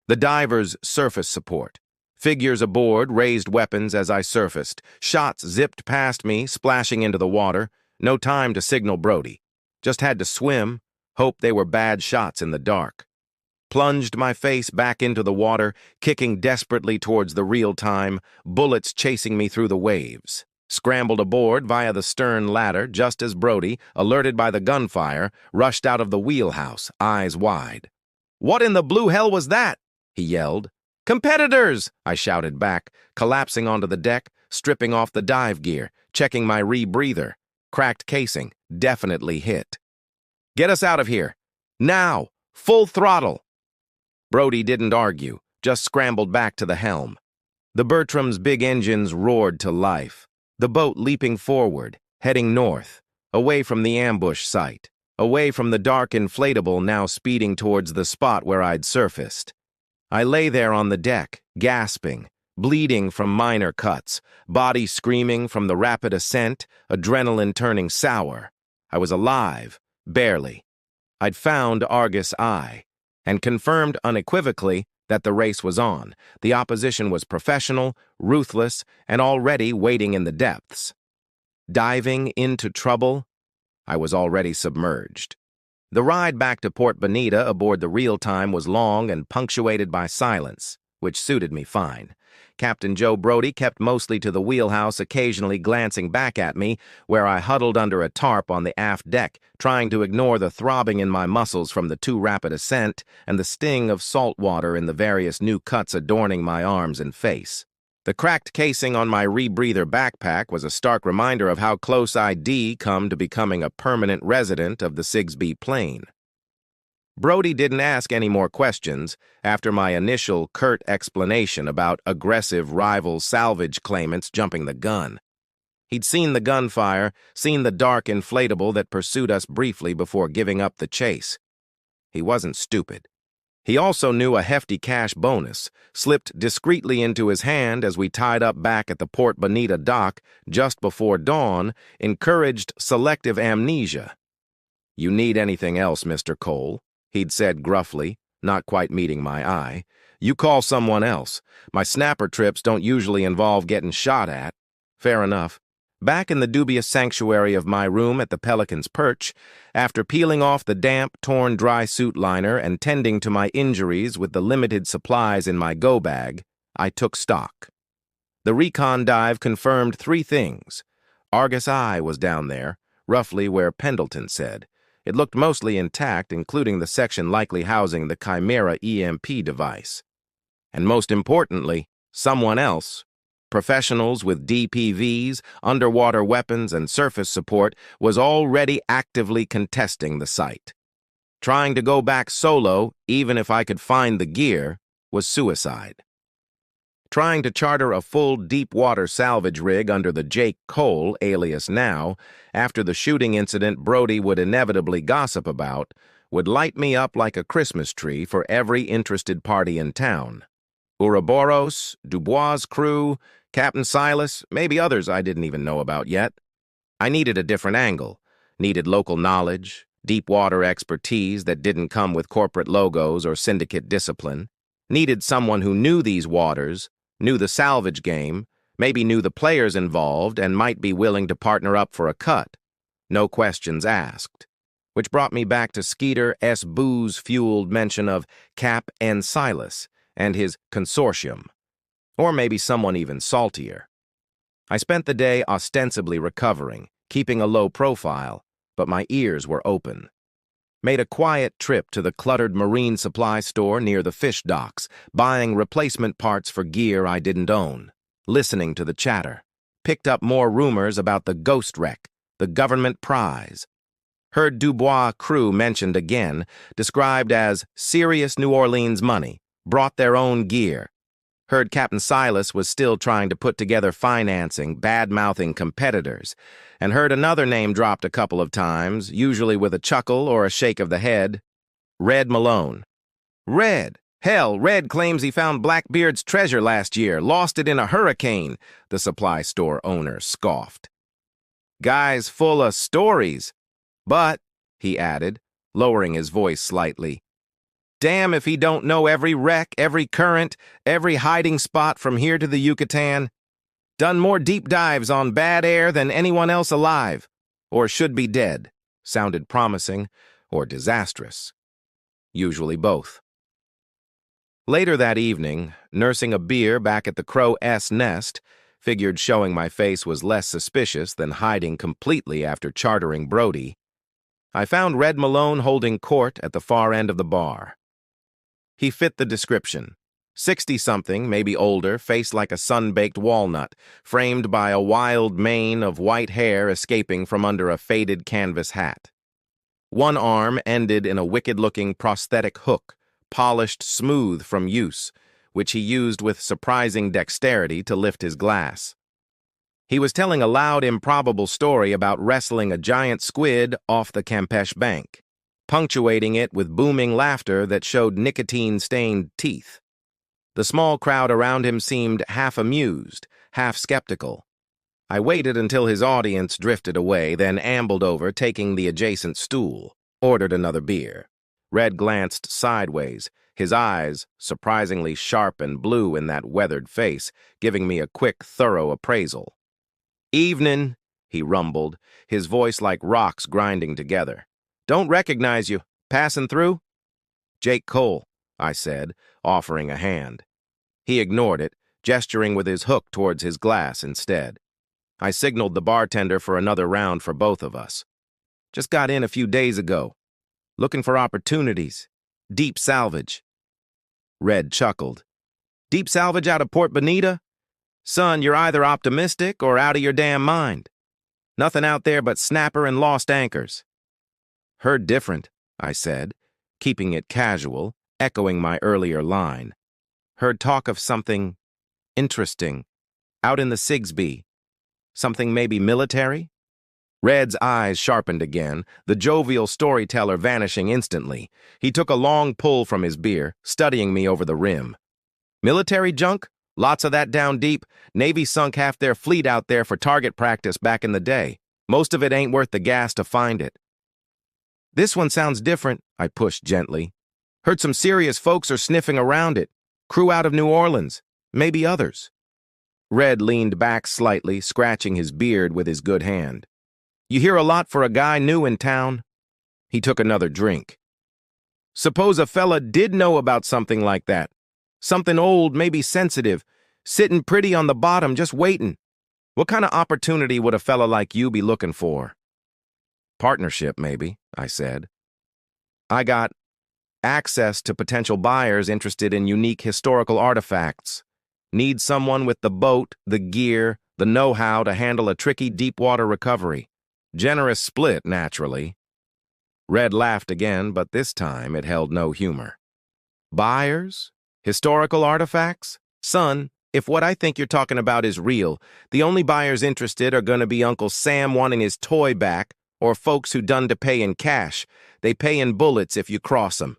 The diver's surface support. Figures aboard raised weapons as I surfaced. Shots zipped past me, splashing into the water. No time to signal Brody. Just had to swim, hope they were bad shots in the dark. Plunged my face back into the water, kicking desperately towards the real time, bullets chasing me through the waves. Scrambled aboard via the stern ladder just as Brody, alerted by the gunfire, rushed out of the wheelhouse, eyes wide. "What in the blue hell was that?" he yelled. "Competitors!" I shouted back, collapsing onto the deck, stripping off the dive gear, checking my rebreather. Cracked casing, definitely hit. "Get us out of here! Now! Full throttle!" Brody didn't argue, just scrambled back to the helm. The Bertram's big engines roared to life, the boat leaping forward, heading north, away from the ambush site, away from the dark inflatable now speeding towards the spot where I'd surfaced. I lay there on the deck, gasping, bleeding from minor cuts, body screaming from the rapid ascent, adrenaline turning sour. I was alive, barely. I'd found Argus I, and confirmed unequivocally that the race was on. The opposition was professional, ruthless, and already waiting in the depths. Diving into trouble, I was already submerged. The ride back to Port Bonita aboard the Real Time was long and punctuated by silence, which suited me fine. Captain Joe Brody kept mostly to the wheelhouse, occasionally glancing back at me, where I huddled under a tarp on the aft deck, trying to ignore the throbbing in my muscles from the too rapid ascent and the sting of salt water in the various new cuts adorning my arms and face. The cracked casing on my rebreather backpack was a stark reminder of how close I'd come to becoming a permanent resident of the Sigsbee Plain. Brody didn't ask any more questions after my initial curt explanation about aggressive rival salvage claimants jumping the gun. He'd seen the gunfire, seen the dark inflatable that pursued us briefly before giving up the chase. He wasn't stupid. He also knew a hefty cash bonus slipped discreetly into his hand as we tied up back at the Port Bonita dock just before dawn encouraged selective amnesia. "You need anything else, Mr. Cole?" he'd said gruffly, not quite meeting my eye. "You call someone else. My snapper trips don't usually involve getting shot at." Fair enough. Back in the dubious sanctuary of my room at the Pelican's Perch, after peeling off the damp, torn dry suit liner and tending to my injuries with the limited supplies in my go-bag, I took stock. The recon dive confirmed 3 things. Argus Eye was down there, roughly where Pendleton said. It looked mostly intact, including the section likely housing the Chimera EMP device. And most importantly, someone else, professionals with DPVs, underwater weapons, and surface support, was already actively contesting the site. Trying to go back solo, even if I could find the gear, was suicide. Trying to charter a full deep-water salvage rig under the Jake Cole, alias Now, after the shooting incident Brody would inevitably gossip about, would light me up like a Christmas tree for every interested party in town. Ouroboros, Dubois' crew, Captain Silas, maybe others I didn't even know about yet. I needed a different angle, needed local knowledge, deep water expertise that didn't come with corporate logos or syndicate discipline, needed someone who knew these waters, knew the salvage game, maybe knew the players involved and might be willing to partner up for a cut. No questions asked. Which brought me back to Skeeter S. Booze-fueled mention of Cap and Silas and his consortium. Or maybe someone even saltier. I spent the day ostensibly recovering, keeping a low profile, but my ears were open. Made a quiet trip to the cluttered marine supply store near the fish docks, buying replacement parts for gear I didn't own, listening to the chatter. Picked up more rumors about the ghost wreck, the government prize. Heard Dubois' crew mentioned again, described as serious New Orleans money, brought their own gear. Heard Captain Silas was still trying to put together financing, bad-mouthing competitors, and heard another name dropped a couple of times, usually with a chuckle or a shake of the head. Red Malone. Red? Hell, Red claims he found Blackbeard's treasure last year, lost it in a hurricane, the supply store owner scoffed. Guy's full of stories. But, he added, lowering his voice slightly, damn if he don't know every wreck, every current, every hiding spot from here to the Yucatan. Done more deep dives on bad air than anyone else alive, or should be dead. Sounded promising, or disastrous. Usually both. Later that evening, nursing a beer back at the Crow S Nest, figured showing my face was less suspicious than hiding completely after chartering Brody, I found Red Malone holding court at the far end of the bar. He fit the description. 60-something, maybe older, face like a sun-baked walnut, framed by a wild mane of white hair escaping from under a faded canvas hat. One arm ended in a wicked-looking prosthetic hook, polished smooth from use, which he used with surprising dexterity to lift his glass. He was telling a loud, improbable story about wrestling a giant squid off the Campeche bank, punctuating it with booming laughter that showed nicotine-stained teeth. The small crowd around him seemed half amused, half skeptical. I waited until his audience drifted away, then ambled over, taking the adjacent stool, ordered another beer. Red glanced sideways, his eyes, surprisingly sharp and blue in that weathered face, giving me a quick, thorough appraisal. "Evening," he rumbled, his voice like rocks grinding together. "Don't recognize you. Passing through?" "Jake Cole," I said, offering a hand. He ignored it, gesturing with his hook towards his glass instead. I signaled the bartender for another round for both of us. "Just got in a few days ago. Looking for opportunities. Deep salvage." Red chuckled. "Deep salvage out of Port Bonita?" Son, you're either optimistic or out of your damn mind. Nothing out there but snapper and lost anchors. Heard different, I said, keeping it casual, echoing my earlier line. Heard talk of something interesting, out in the Sigsbee. Something maybe military? Red's eyes sharpened again, the jovial storyteller vanishing instantly. He took a long pull from his beer, studying me over the rim. Military junk? Lots of that down deep. Navy sunk half their fleet out there for target practice back in the day. Most of it ain't worth the gas to find it. This one sounds different, I pushed gently. Heard some serious folks are sniffing around it. Crew out of New Orleans. Maybe others. Red leaned back slightly, scratching his beard with his good hand. You hear a lot for a guy new in town. He took another drink. Suppose a fella did know about something like that. Something old, maybe sensitive, sitting pretty on the bottom, just waiting. What kind of opportunity would a fella like you be looking for? Partnership, maybe, I said. I got access to potential buyers interested in unique historical artifacts. Need someone with the boat, the gear, the know-how to handle a tricky deep-water recovery. Generous split, naturally. Red laughed again, but this time it held no humor. Buyers? Historical artifacts? Son, if what I think you're talking about is real, the only buyers interested are going to be Uncle Sam wanting his toy back, or folks who done to pay in cash. They pay in bullets if you cross 'em.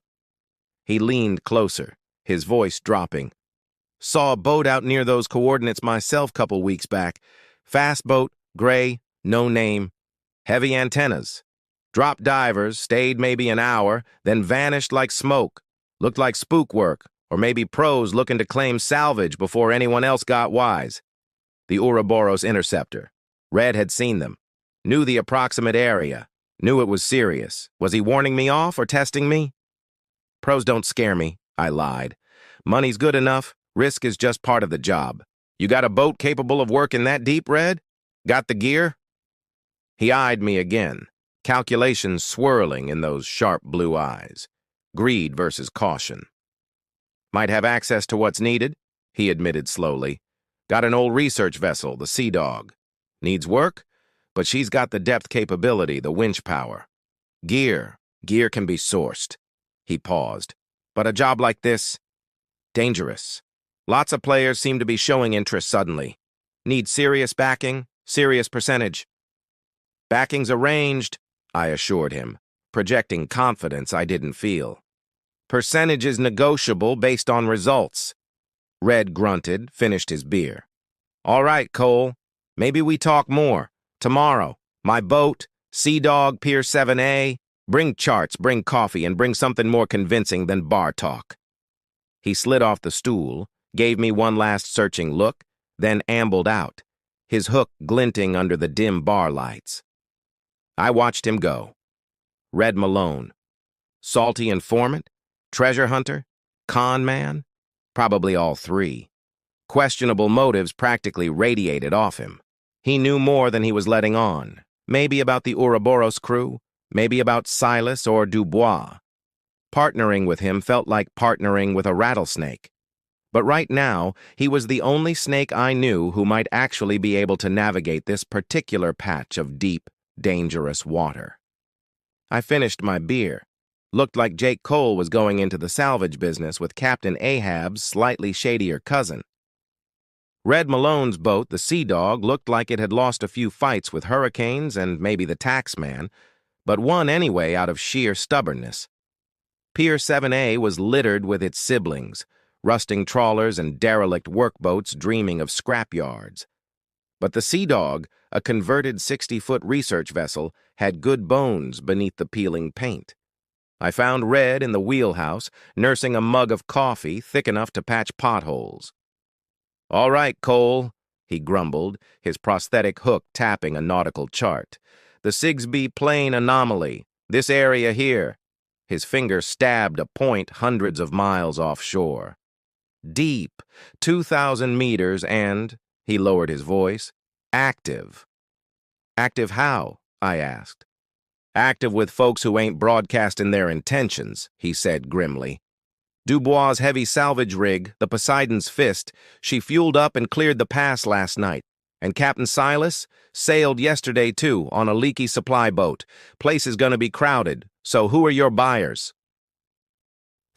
He leaned closer, his voice dropping. Saw a boat out near those coordinates myself couple weeks back. Fast boat, gray, no name. Heavy antennas. Dropped divers, stayed maybe an hour, then vanished like smoke. Looked like spook work, or maybe pros looking to claim salvage before anyone else got wise. The Ouroboros interceptor. Red had seen them. Knew the approximate area. Knew it was serious. Was he warning me off or testing me? Pros don't scare me, I lied. Money's good enough. Risk is just part of the job. You got a boat capable of working that deep, Red? Got the gear? He eyed me again, calculations swirling in those sharp blue eyes. Greed versus caution. Might have access to what's needed, he admitted slowly. Got an old research vessel, the Sea Dog. Needs work, but she's got the depth capability, the winch power. Gear can be sourced. He paused. But a job like this, dangerous. Lots of players seem to be showing interest suddenly. Need serious backing, serious percentage. Backing's arranged, I assured him, projecting confidence I didn't feel. Percentage is negotiable based on results. Red grunted, finished his beer. All right, Cole. Maybe we talk more. Tomorrow. My boat, Sea Dog, Pier 7A. Bring charts, bring coffee, and bring something more convincing than bar talk. He slid off the stool, gave me one last searching look, then ambled out, his hook glinting under the dim bar lights. I watched him go. Red Malone. Salty informant? Treasure hunter? Con man? Probably all three. Questionable motives practically radiated off him. He knew more than he was letting on. Maybe about the Ouroboros crew, maybe about Silas or Dubois. Partnering with him felt like partnering with a rattlesnake. But right now, he was the only snake I knew who might actually be able to navigate this particular patch of deep, dangerous water. I finished my beer. Looked like Jake Cole was going into the salvage business with Captain Ahab's slightly shadier cousin. Red Malone's boat, the Sea Dog, looked like it had lost a few fights with hurricanes and maybe the taxman, but won anyway out of sheer stubbornness. Pier 7A was littered with its siblings, rusting trawlers and derelict workboats dreaming of scrapyards. But the Sea Dog, a converted 60-foot research vessel, had good bones beneath the peeling paint. I found Red in the wheelhouse, nursing a mug of coffee thick enough to patch potholes. All right, Cole, he grumbled, his prosthetic hook tapping a nautical chart. The Sigsbee Plain anomaly, this area here. His finger stabbed a point hundreds of miles offshore. Deep, 2,000 meters and, he lowered his voice, active. Active how? I asked. Active with folks who ain't broadcasting their intentions, he said grimly. Dubois' heavy salvage rig, the Poseidon's Fist, she fueled up and cleared the pass last night. And Captain Silas sailed yesterday, too, on a leaky supply boat. Place is gonna be crowded, so who are your buyers?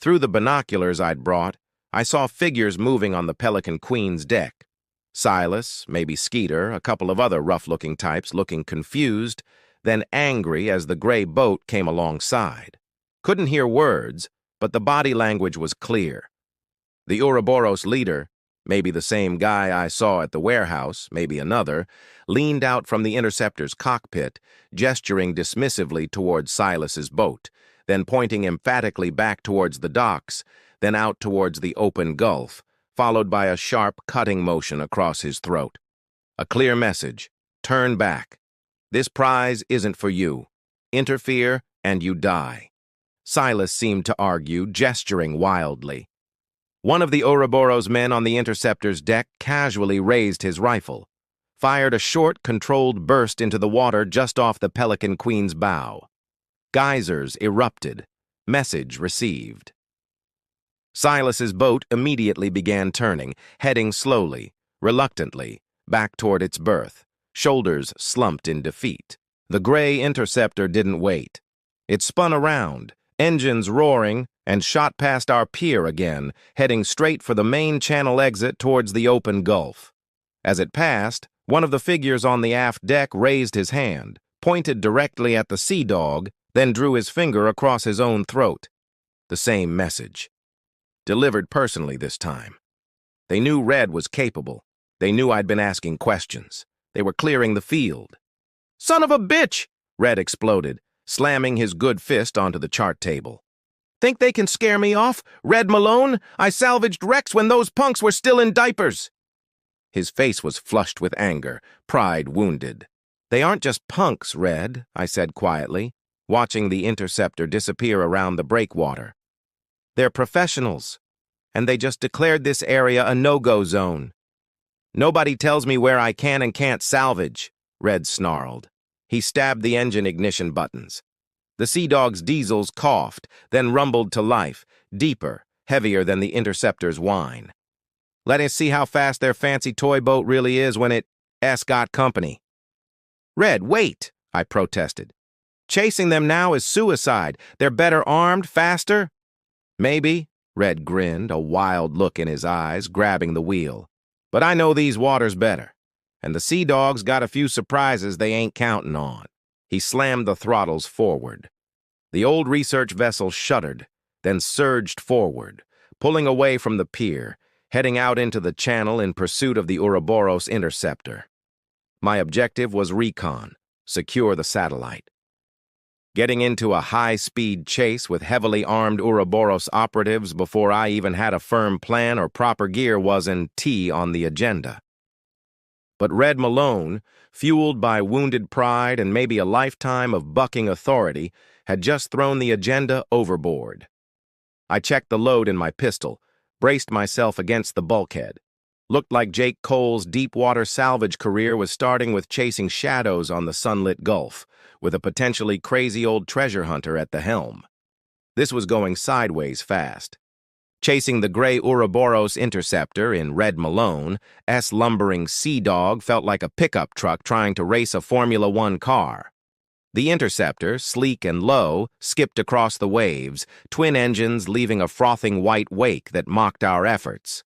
Through the binoculars I'd brought, I saw figures moving on the Pelican Queen's deck. Silas, maybe Skeeter, a couple of other rough-looking types looking confused, then angry as the gray boat came alongside. Couldn't hear words, but the body language was clear. The Ouroboros leader, maybe the same guy I saw at the warehouse, maybe another, leaned out from the interceptor's cockpit, gesturing dismissively towards Silas's boat, then pointing emphatically back towards the docks, then out towards the open gulf, followed by a sharp cutting motion across his throat. A clear message: turn back. This prize isn't for you. Interfere and you die. Silas seemed to argue, gesturing wildly. One of the Ouroboros men on the interceptor's deck casually raised his rifle, fired a short, controlled burst into the water just off the Pelican Queen's bow. Geysers erupted. Message received. Silas's boat immediately began turning, heading slowly, reluctantly, back toward its berth, shoulders slumped in defeat. The gray interceptor didn't wait. It spun around, engines roaring, and shot past our pier again, heading straight for the main channel exit towards the open gulf. As it passed, one of the figures on the aft deck raised his hand, pointed directly at the sea dog, then drew his finger across his own throat. The same message. Delivered personally this time. They knew Red was capable. They knew I'd been asking questions. They were clearing the field. "Son of a bitch!" Red exploded, slamming his good fist onto the chart table. "Think they can scare me off? Red Malone? I salvaged Rex when those punks were still in diapers." His face was flushed with anger, pride wounded. "They aren't just punks, Red," I said quietly, watching the interceptor disappear around the breakwater. "They're professionals, and they just declared this area a no-go zone. Nobody tells me where I can and can't salvage," Red snarled. He stabbed the engine ignition buttons. The Sea Dog's diesels coughed, then rumbled to life, deeper, heavier than the interceptor's whine. "Let us see how fast their fancy toy boat really is when it's got company." "Red, wait," I protested. "Chasing them now is suicide. They're better armed, faster." "Maybe," Red grinned, a wild look in his eyes, grabbing the wheel. "But I know these waters better, and the Sea Dog's got a few surprises they ain't counting on." He slammed the throttles forward. The old research vessel shuddered, then surged forward, pulling away from the pier, heading out into the channel in pursuit of the Ouroboros interceptor. My objective was recon, secure the satellite. Getting into a high-speed chase with heavily armed Ouroboros operatives before I even had a firm plan or proper gear wasn't on the agenda. But Red Malone, fueled by wounded pride and maybe a lifetime of bucking authority, had just thrown the agenda overboard. I checked the load in my pistol, braced myself against the bulkhead. Looked like Jake Cole's deep-water salvage career was starting with chasing shadows on the sunlit Gulf, with a potentially crazy old treasure hunter at the helm. This was going sideways fast. Chasing the gray Ouroboros interceptor in Red Malone, lumbering Sea Dog felt like a pickup truck trying to race a Formula One car. The interceptor, sleek and low, skipped across the waves, twin engines leaving a frothing white wake that mocked our efforts.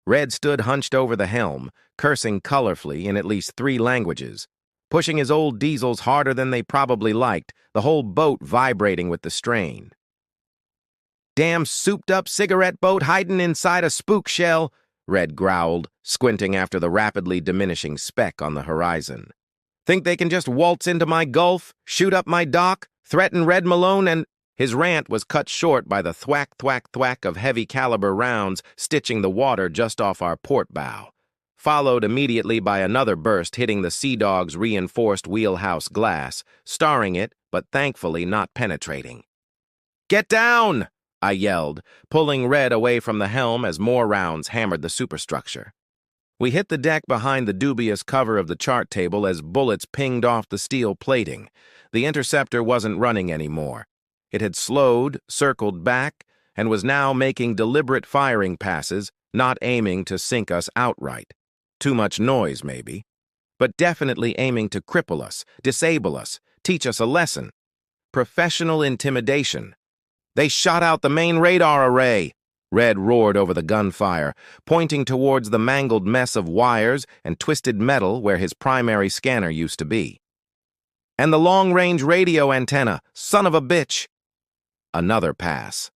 Red stood hunched over the helm, cursing colorfully in at least 3 languages, pushing his old diesels harder than they probably liked, the whole boat vibrating with the strain. "Damn souped-up cigarette boat hiding inside a spook shell," Red growled, squinting after the rapidly diminishing speck on the horizon. "Think they can just waltz into my gulf, shoot up my dock, threaten Red Malone and—" His rant was cut short by the thwack-thwack-thwack of heavy-caliber rounds stitching the water just off our port bow, followed immediately by another burst hitting the Sea Dog's reinforced wheelhouse glass, starring it, but thankfully not penetrating. "Get down!" I yelled, pulling Red away from the helm as more rounds hammered the superstructure. We hit the deck behind the dubious cover of the chart table as bullets pinged off the steel plating. The interceptor wasn't running anymore. It had slowed, circled back, and was now making deliberate firing passes, not aiming to sink us outright. Too much noise, maybe, but definitely aiming to cripple us, disable us, teach us a lesson. Professional intimidation. They shot out the main radar array, Red roared over the gunfire, pointing towards the mangled mess of wires and twisted metal where his primary scanner used to be. And the long-range radio antenna, son of a bitch! Another pass.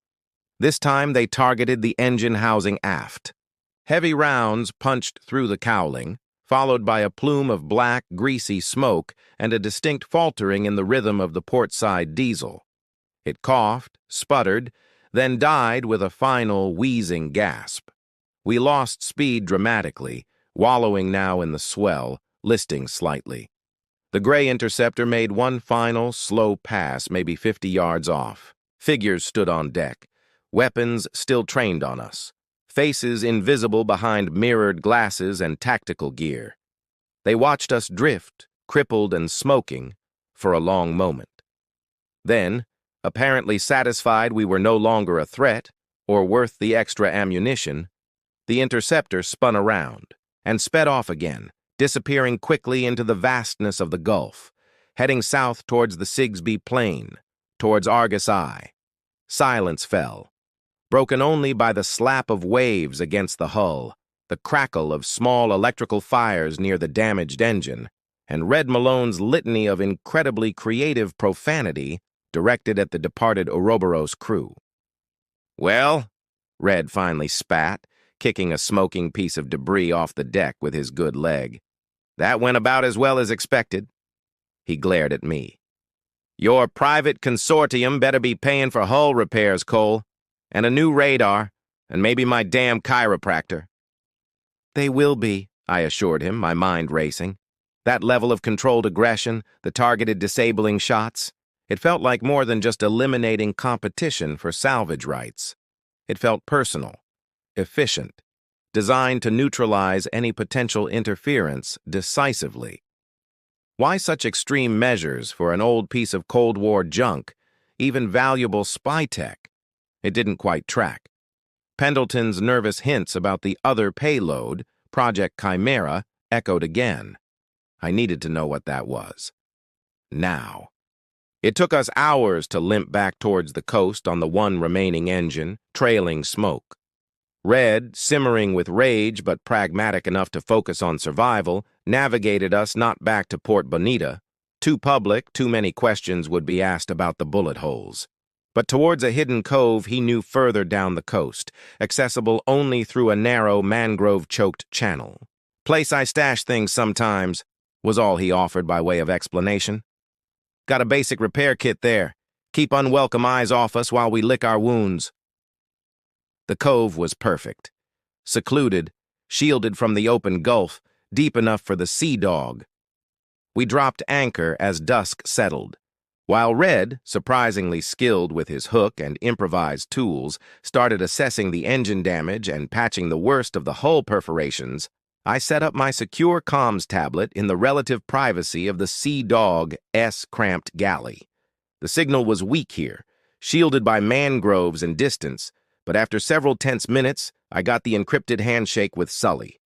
This time they targeted the engine housing aft. Heavy rounds punched through the cowling, followed by a plume of black, greasy smoke and a distinct faltering in the rhythm of the port-side diesel. It coughed, sputtered, then died with a final wheezing gasp. We lost speed dramatically, wallowing now in the swell, listing slightly. The gray interceptor made one final, slow pass, maybe 50 yards off. Figures stood on deck, weapons still trained on us, faces invisible behind mirrored glasses and tactical gear. They watched us drift, crippled and smoking, for a long moment. Then, apparently satisfied we were no longer a threat, or worth the extra ammunition, the interceptor spun around and sped off again, disappearing quickly into the vastness of the Gulf, heading south towards the Sigsbee Plain, towards Argus Eye. Silence fell, broken only by the slap of waves against the hull, the crackle of small electrical fires near the damaged engine, and Red Malone's litany of incredibly creative profanity directed at the departed Ouroboros crew. "Well," Red finally spat, kicking a smoking piece of debris off the deck with his good leg. "That went about as well as expected." He glared at me. "Your private consortium better be paying for hull repairs, Cole, and a new radar, and maybe my damn chiropractor." "They will be," I assured him, my mind racing. That level of controlled aggression, the targeted disabling shots, it felt like more than just eliminating competition for salvage rights. It felt personal, efficient, designed to neutralize any potential interference decisively. Why such extreme measures for an old piece of Cold War junk, even valuable spy tech? It didn't quite track. Pendleton's nervous hints about the other payload, Project Chimera, echoed again. I needed to know what that was. Now. It took us hours to limp back towards the coast on the one remaining engine, trailing smoke. Red, simmering with rage but pragmatic enough to focus on survival, navigated us not back to Port Bonita. Too public, too many questions would be asked about the bullet holes. But towards a hidden cove he knew further down the coast, accessible only through a narrow, mangrove-choked channel. "Place I stash things sometimes," was all he offered by way of explanation. "Got a basic repair kit there. Keep unwelcome eyes off us while we lick our wounds." The cove was perfect. Secluded, shielded from the open gulf, deep enough for the sea dog. We dropped anchor as dusk settled, while Red, surprisingly skilled with his hook and improvised tools, started assessing the engine damage and patching the worst of the hull perforations. I set up my secure comms tablet in the relative privacy of the Sea Dog S-cramped galley. The signal was weak here, shielded by mangroves and distance, but after several tense minutes, I got the encrypted handshake with Sully.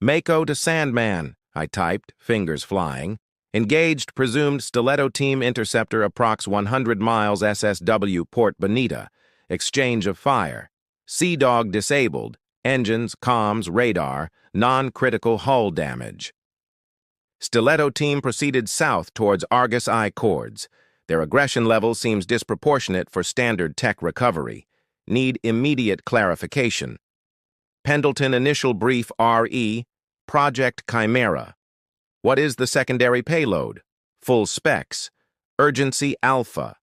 "Mako to Sandman," I typed, fingers flying. "Engaged presumed Stiletto Team Interceptor approx 100 miles SSW Port Bonita. Exchange of fire. Sea Dog disabled. Engines, comms, radar, non-critical hull damage." Stiletto Team proceeded south towards Argus Eye Chords. Their aggression level seems disproportionate for standard tech recovery. Need immediate clarification. Pendleton initial brief RE, Project Chimera. What is the secondary payload? Full specs. Urgency Alpha.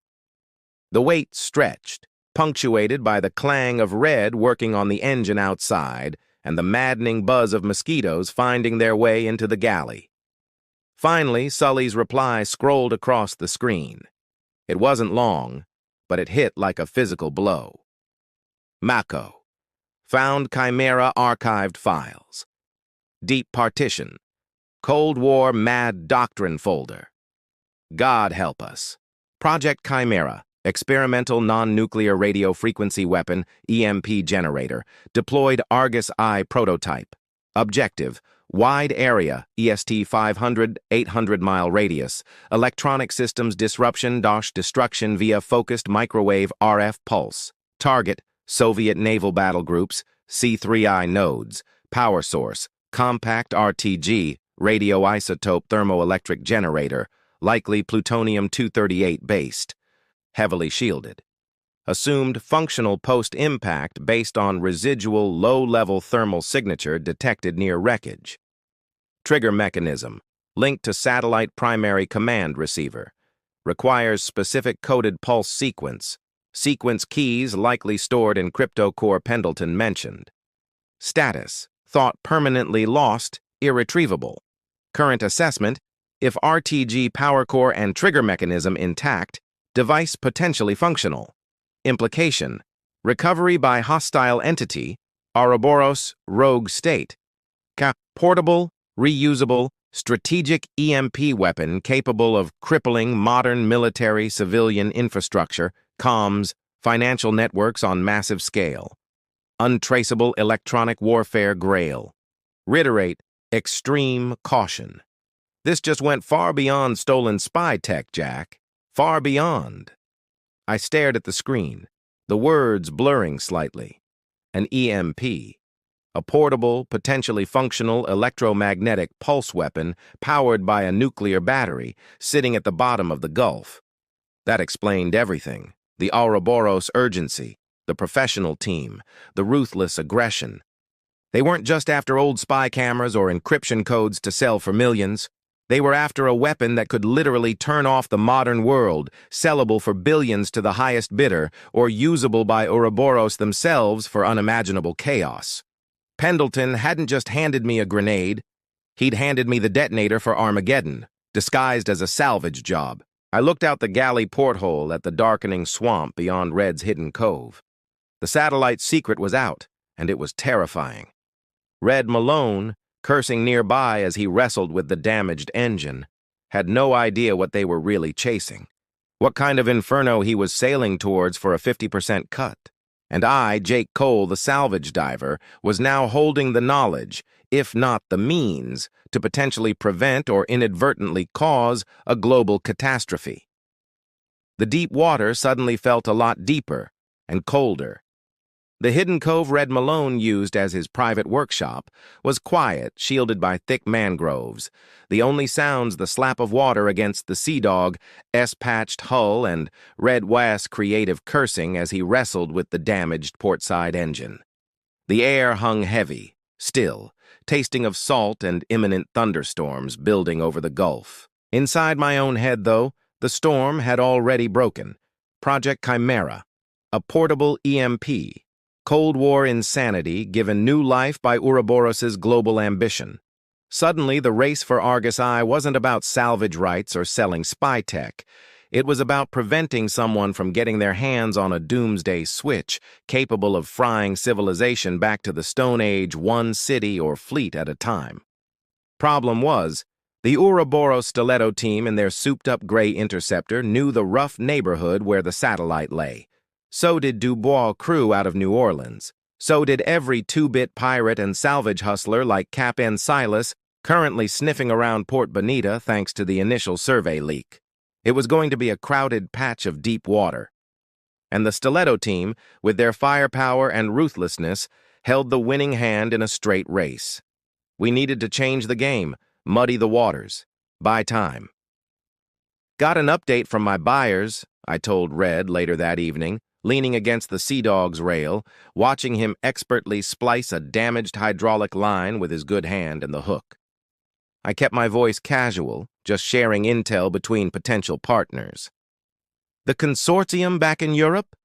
The wait stretched, punctuated by the clang of Red working on the engine outside and the maddening buzz of mosquitoes finding their way into the galley. Finally, Sully's reply scrolled across the screen. It wasn't long, but it hit like a physical blow. Mako. Found Chimera archived files. Deep partition. Cold War Mad Doctrine folder. God help us. Project Chimera. Experimental Non-Nuclear Radio Frequency Weapon, EMP Generator. Deployed Argus I prototype. Objective: wide area, EST 500, 800-mile radius. Electronic systems disruption/destruction via focused microwave RF pulse. Target: Soviet naval battle groups, C3I nodes. Power source: compact RTG, radioisotope thermoelectric generator, likely plutonium-238 based. Heavily shielded. Assumed functional post-impact based on residual low-level thermal signature detected near wreckage. Trigger mechanism, linked to satellite primary command receiver. Requires specific coded pulse sequence. Sequence keys likely stored in crypto-core Pendleton mentioned. Status, thought permanently lost, irretrievable. Current assessment, if RTG power core and trigger mechanism intact, device potentially functional. Implication: recovery by hostile entity, Ouroboros rogue state. Portable, reusable, strategic EMP weapon capable of crippling modern military civilian infrastructure, comms, financial networks on massive scale. Untraceable electronic warfare grail. Reiterate, extreme caution. This just went far beyond stolen spy tech, Jack. Far beyond. I stared at the screen, the words blurring slightly. An EMP. A portable, potentially functional electromagnetic pulse weapon powered by a nuclear battery sitting at the bottom of the Gulf. That explained everything. The Ouroboros urgency, the professional team, the ruthless aggression. They weren't just after old spy cameras or encryption codes to sell for millions. They were after a weapon that could literally turn off the modern world, sellable for billions to the highest bidder, or usable by Ouroboros themselves for unimaginable chaos. Pendleton hadn't just handed me a grenade. He'd handed me the detonator for Armageddon, disguised as a salvage job. I looked out the galley porthole at the darkening swamp beyond Red's hidden cove. The satellite's secret was out, and it was terrifying. Red Malone, cursing nearby as he wrestled with the damaged engine, had no idea what they were really chasing, what kind of inferno he was sailing towards for a 50% cut. And I, Jake Cole, the salvage diver, was now holding the knowledge, if not the means, to potentially prevent or inadvertently cause a global catastrophe. The deep water suddenly felt a lot deeper and colder. The hidden cove Red Malone used as his private workshop was quiet, shielded by thick mangroves. The only sounds the slap of water against the Sea Dog, S-patched hull, and Red Wass' creative cursing as he wrestled with the damaged portside engine. The air hung heavy, still, tasting of salt and imminent thunderstorms building over the Gulf. Inside my own head, though, the storm had already broken. Project Chimera, a portable EMP. Cold War insanity given new life by Ouroboros' global ambition. Suddenly, the race for Argus I wasn't about salvage rights or selling spy tech. It was about preventing someone from getting their hands on a doomsday switch capable of frying civilization back to the Stone Age, one city or fleet at a time. Problem was, the Ouroboros Stiletto team and their souped-up gray interceptor knew the rough neighborhood where the satellite lay. So did Dubois' crew out of New Orleans. So did every two-bit pirate and salvage hustler like Cap N. Silas, currently sniffing around Port Bonita thanks to the initial survey leak. It was going to be a crowded patch of deep water. And the Stiletto team, with their firepower and ruthlessness, held the winning hand in a straight race. We needed to change the game, muddy the waters, buy time. Got an update from my buyers, I told Red later that evening, leaning against the Sea Dog's rail, watching him expertly splice a damaged hydraulic line with his good hand and the hook. I kept my voice casual, just sharing intel between potential partners. The consortium back in Europe?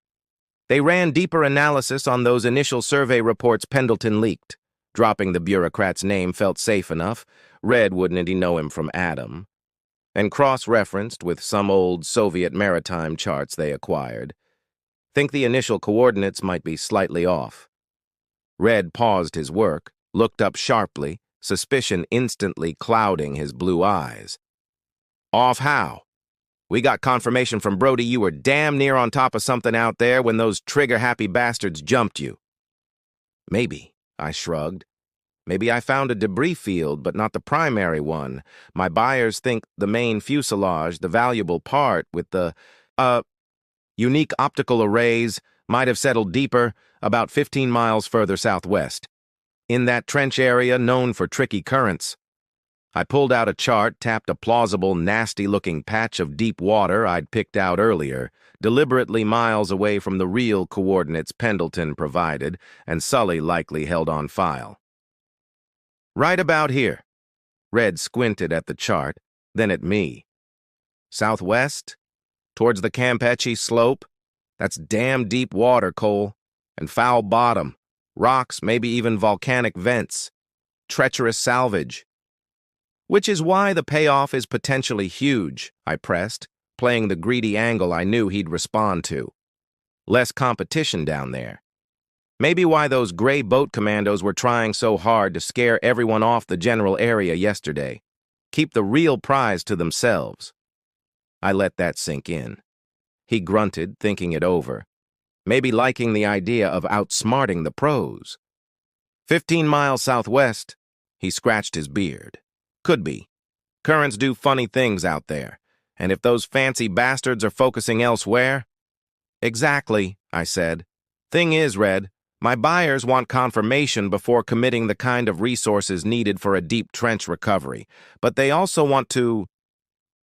They ran deeper analysis on those initial survey reports Pendleton leaked. Dropping the bureaucrat's name felt safe enough. Red wouldn't he know him from Adam. And cross-referenced with some old Soviet maritime charts they acquired. Think the initial coordinates might be slightly off. Red paused his work, looked up sharply, suspicion instantly clouding his blue eyes. Off how? We got confirmation from Brody you were damn near on top of something out there when those trigger-happy bastards jumped you. Maybe, I shrugged. Maybe I found a debris field, but not the primary one. My buyers think the main fuselage, the valuable part with the, unique optical arrays, might have settled deeper, about 15 miles further southwest. In that trench area known for tricky currents. I pulled out a chart, tapped a plausible, nasty-looking patch of deep water I'd picked out earlier, deliberately miles away from the real coordinates Pendleton provided, and Sully likely held on file. Right about here. Red squinted at the chart, then at me. Southwest? Towards the Campeche slope? That's damn deep water, Cole. And foul bottom. Rocks, maybe even volcanic vents. Treacherous salvage. Which is why the payoff is potentially huge, I pressed, playing the greedy angle I knew he'd respond to. Less competition down there. Maybe why those gray boat commandos were trying so hard to scare everyone off the general area yesterday. Keep the real prize to themselves. I let that sink in. He grunted, thinking it over. Maybe liking the idea of outsmarting the pros. 15 miles southwest, he scratched his beard. Could be. Currents do funny things out there, and if those fancy bastards are focusing elsewhere... Exactly, I said. Thing is, Red, my buyers want confirmation before committing the kind of resources needed for a deep trench recovery, but they also want to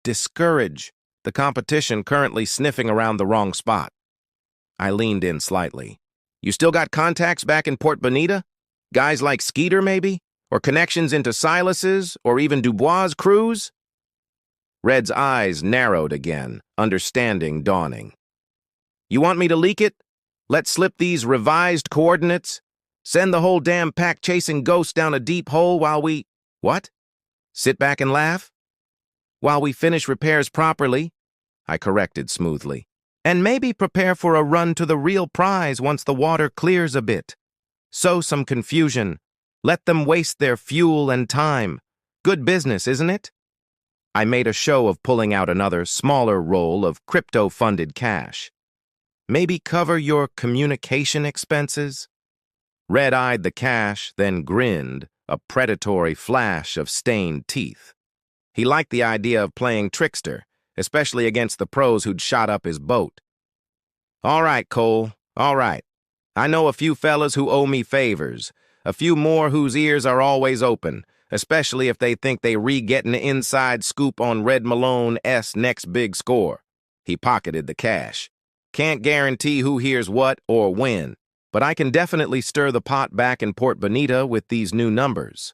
discourage the competition currently sniffing around the wrong spot. I leaned in slightly. You still got contacts back in Port Bonita? Guys like Skeeter, maybe? Or connections into Silas's, or even Dubois' crews? Red's eyes narrowed again, understanding dawning. You want me to leak it? Let slip these revised coordinates? Send the whole damn pack chasing ghosts down a deep hole while we... What? Sit back and laugh? While we finish repairs properly, I corrected smoothly. And maybe prepare for a run to the real prize once the water clears a bit. Sow some confusion. Let them waste their fuel and time. Good business, isn't it? I made a show of pulling out another, smaller roll of crypto-funded cash. Maybe cover your communication expenses? Red eyed the cash, then grinned, a predatory flash of stained teeth. He liked the idea of playing trickster, especially against the pros who'd shot up his boat. All right, Cole, all right. I know a few fellas who owe me favors, a few more whose ears are always open, especially if they think they re-getting the inside scoop on Red Malone's next big score. He pocketed the cash. Can't guarantee who hears what or when, but I can definitely stir the pot back in Port Bonita with these new numbers.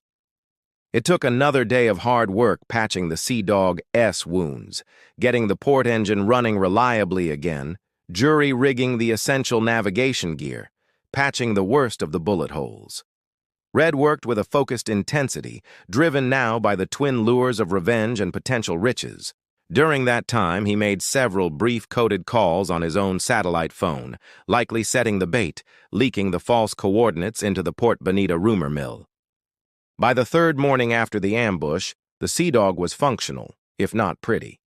It took another day of hard work patching the Sea Dog's wounds, getting the port engine running reliably again, jury-rigging the essential navigation gear, patching the worst of the bullet holes. Red worked with a focused intensity, driven now by the twin lures of revenge and potential riches. During that time, he made several brief coded calls on his own satellite phone, likely setting the bait, leaking the false coordinates into the Port Bonita rumor mill. By the third morning after the ambush, the Sea Dog was functional, if not pretty.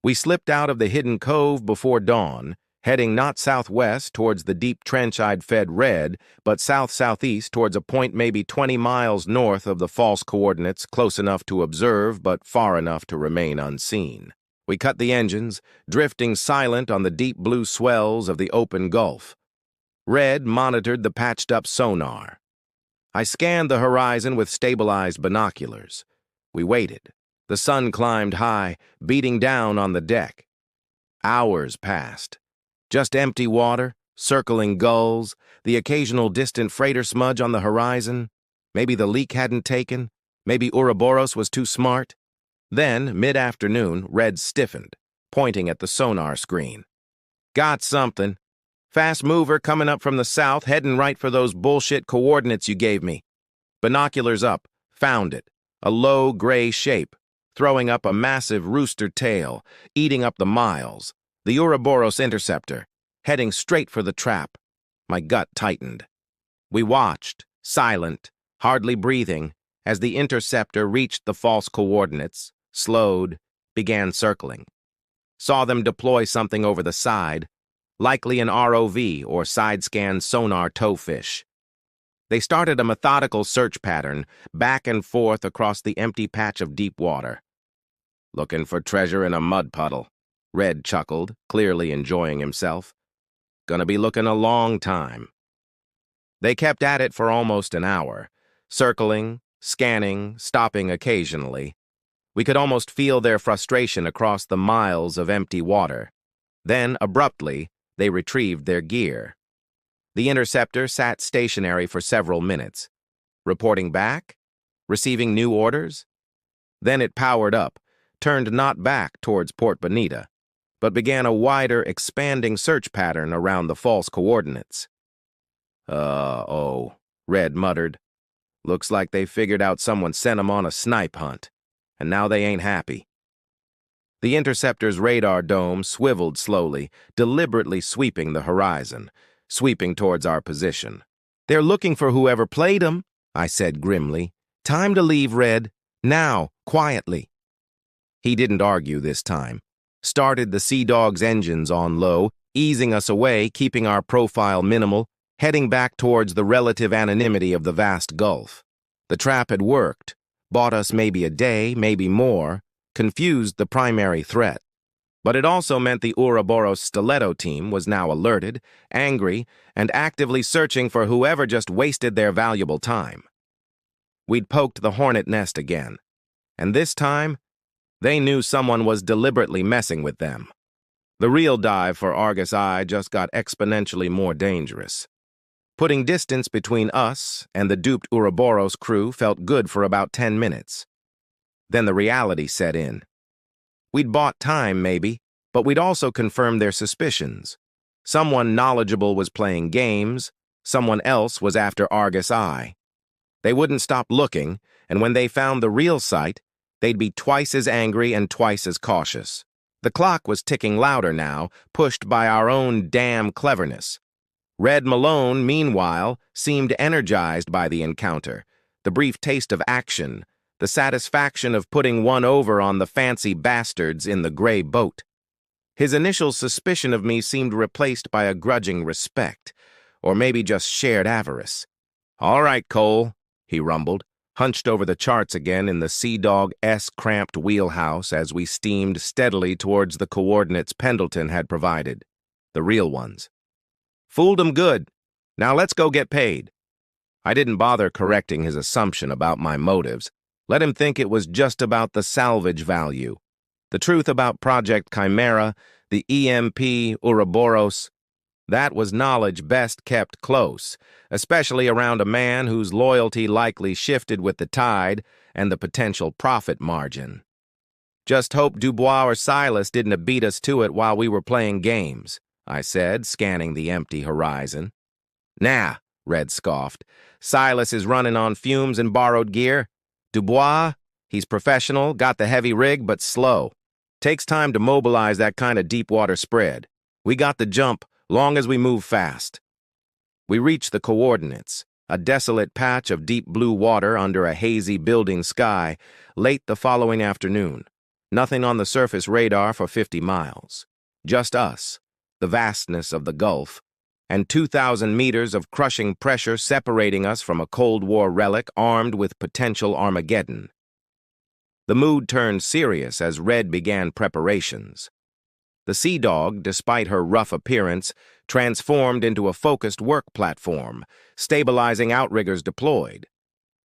We slipped out of the hidden cove before dawn, heading not southwest towards the deep trench I'd fed Red, but south-southeast towards a point maybe 20 miles north of the false coordinates, close enough to observe but far enough to remain unseen. We cut the engines, drifting silent on the deep blue swells of the open Gulf. Red monitored the patched-up sonar. I scanned the horizon with stabilized binoculars. We waited. The sun climbed high, beating down on the deck. Hours passed. Just empty water, circling gulls, the occasional distant freighter smudge on the horizon. Maybe the leak hadn't taken. Maybe Ouroboros was too smart. Then, mid-afternoon, Red stiffened, pointing at the sonar screen. Got something. Fast mover coming up from the south, heading right for those bullshit coordinates you gave me. Binoculars up. Found it. A low, gray shape, throwing up a massive rooster tail, eating up the miles. The Ouroboros interceptor, heading straight for the trap. My gut tightened. We watched, silent, hardly breathing, as the interceptor reached the false coordinates, slowed, began circling. saw them deploy something over the side, likely an ROV or side-scan sonar towfish. They started a methodical search pattern, back and forth across the empty patch of deep water. "Looking for treasure in a mud puddle," Red chuckled, clearly enjoying himself. "Gonna be looking a long time." They kept at it for almost an hour, circling, scanning, stopping occasionally. We could almost feel their frustration across the miles of empty water. Then, abruptly, they retrieved their gear. The interceptor sat stationary for several minutes, reporting back, receiving new orders. Then it powered up, turned not back towards Port Bonita, but began a wider, expanding search pattern around the false coordinates. "Oh," Red muttered. "Looks like they figured out someone sent 'em on a snipe hunt, and now they ain't happy." The interceptor's radar dome swiveled slowly, deliberately sweeping the horizon, sweeping towards our position. "They're looking for whoever played 'em," I said grimly. "Time to leave, Red. Now, quietly." He didn't argue this time. Started the Sea Dog's engines on low, easing us away, keeping our profile minimal, heading back towards the relative anonymity of the vast gulf. The trap had worked, bought us maybe a day, maybe more, confused the primary threat. But it also meant the Ouroboros Stiletto team was now alerted, angry, and actively searching for whoever just wasted their valuable time. We'd poked the hornet nest again, and this time, they knew someone was deliberately messing with them. The real dive for Argus I just got exponentially more dangerous. Putting distance between us and the duped Ouroboros crew felt good for about 10 minutes. Then the reality set in. We'd bought time, maybe, but we'd also confirmed their suspicions. Someone knowledgeable was playing games, someone else was after Argus I. They wouldn't stop looking, and when they found the real site, they'd be twice as angry and twice as cautious. The clock was ticking louder now, pushed by our own damn cleverness. Red Malone, meanwhile, seemed energized by the encounter, the brief taste of action, the satisfaction of putting one over on the fancy bastards in the gray boat. His initial suspicion of me seemed replaced by a grudging respect, or maybe just shared avarice. "All right, Cole," he rumbled, hunched over the charts again in the Sea Dog-esque cramped wheelhouse as we steamed steadily towards the coordinates Pendleton had provided, the real ones. "Fooled 'em good. Now let's go get paid." I didn't bother correcting his assumption about my motives. Let him think it was just about the salvage value. The truth about Project Chimera, the EMP, Ouroboros, that was knowledge best kept close, especially around a man whose loyalty likely shifted with the tide and the potential profit margin. "Just hope Dubois or Silas didn't beat us to it while we were playing games," I said, scanning the empty horizon. "Nah," Red scoffed. "Silas is running on fumes and borrowed gear. Dubois, he's professional, got the heavy rig, but slow. Takes time to mobilize that kind of deep water spread. We got the jump, long as we move fast." We reached the coordinates, a desolate patch of deep blue water under a hazy building sky, late the following afternoon. Nothing on the surface radar for 50 miles. Just us, the vastness of the Gulf, and 2,000 meters of crushing pressure separating us from a Cold War relic armed with potential Armageddon. The mood turned serious as Red began preparations. The Sea Dog, despite her rough appearance, transformed into a focused work platform, stabilizing outriggers deployed.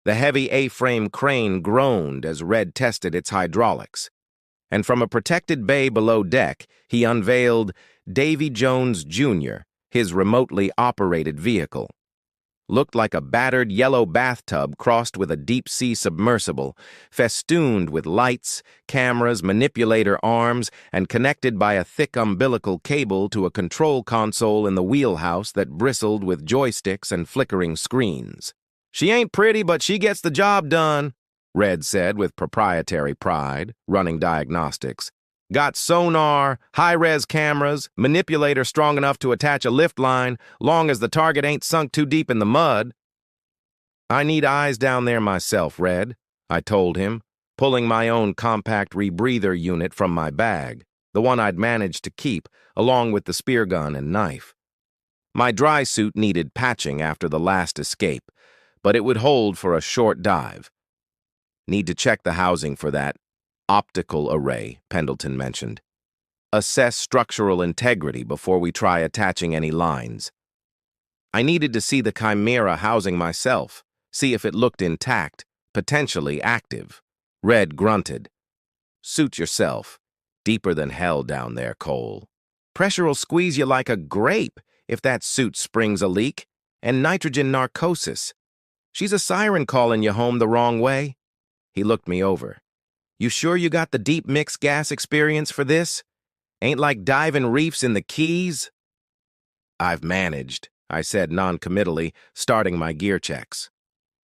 The heavy A-frame crane groaned as Red tested its hydraulics. And from a protected bay below deck, he unveiled Davy Jones, Jr., his remotely operated vehicle. Looked like a battered yellow bathtub crossed with a deep-sea submersible, festooned with lights, cameras, manipulator arms, and connected by a thick umbilical cable to a control console in the wheelhouse that bristled with joysticks and flickering screens. "She ain't pretty, but she gets the job done," Red said with proprietary pride, running diagnostics. "Got sonar, high-res cameras, manipulator strong enough to attach a lift line, long as the target ain't sunk too deep in the mud." "I need eyes down there myself, Red," I told him, pulling my own compact rebreather unit from my bag. the one I'd managed to keep, along with the spear gun and knife. My dry suit needed patching after the last escape, but it would hold for a short dive. Need to check the housing for that optical array Pendleton mentioned. Assess structural integrity before we try attaching any lines. I needed to see the Chimera housing myself, see if it looked intact, potentially active. Red grunted. Suit yourself. Deeper than hell down there, Cole. Pressure'll squeeze you like a grape if that suit springs a leak, and nitrogen narcosis. She's a siren calling you home the wrong way. He looked me over. You sure you got the deep mix gas experience for this? Ain't like diving reefs in the Keys? I've managed, I said noncommittally, starting my gear checks.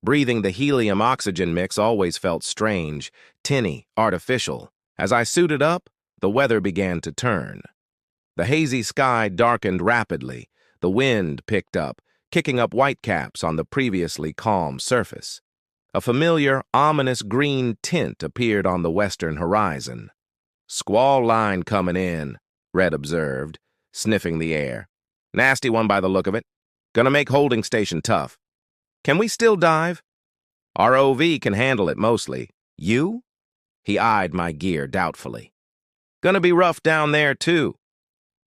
Breathing the helium-oxygen mix always felt strange, tinny, artificial. As I suited up, the weather began to turn. The hazy sky darkened rapidly. The wind picked up, kicking up whitecaps on the previously calm surface. A familiar, ominous green tint appeared on the western horizon. Squall line coming in, Red observed, sniffing the air. Nasty one by the look of it. Gonna make holding station tough. Can we still dive? ROV can handle it mostly. You? He eyed my gear doubtfully. Gonna be rough down there, too.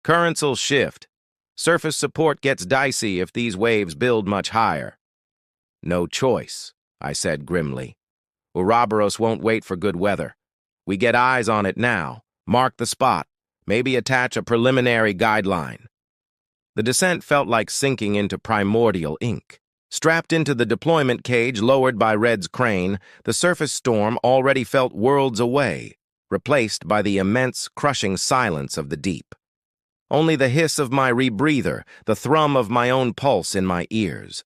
Currents'll shift. Surface support gets dicey if these waves build much higher. No choice, I said grimly. Ouroboros won't wait for good weather. We get eyes on it now, mark the spot, maybe attach a preliminary guideline. The descent felt like sinking into primordial ink. Strapped into the deployment cage lowered by Red's crane, the surface storm already felt worlds away, replaced by the immense, crushing silence of the deep. Only the hiss of my rebreather, the thrum of my own pulse in my ears.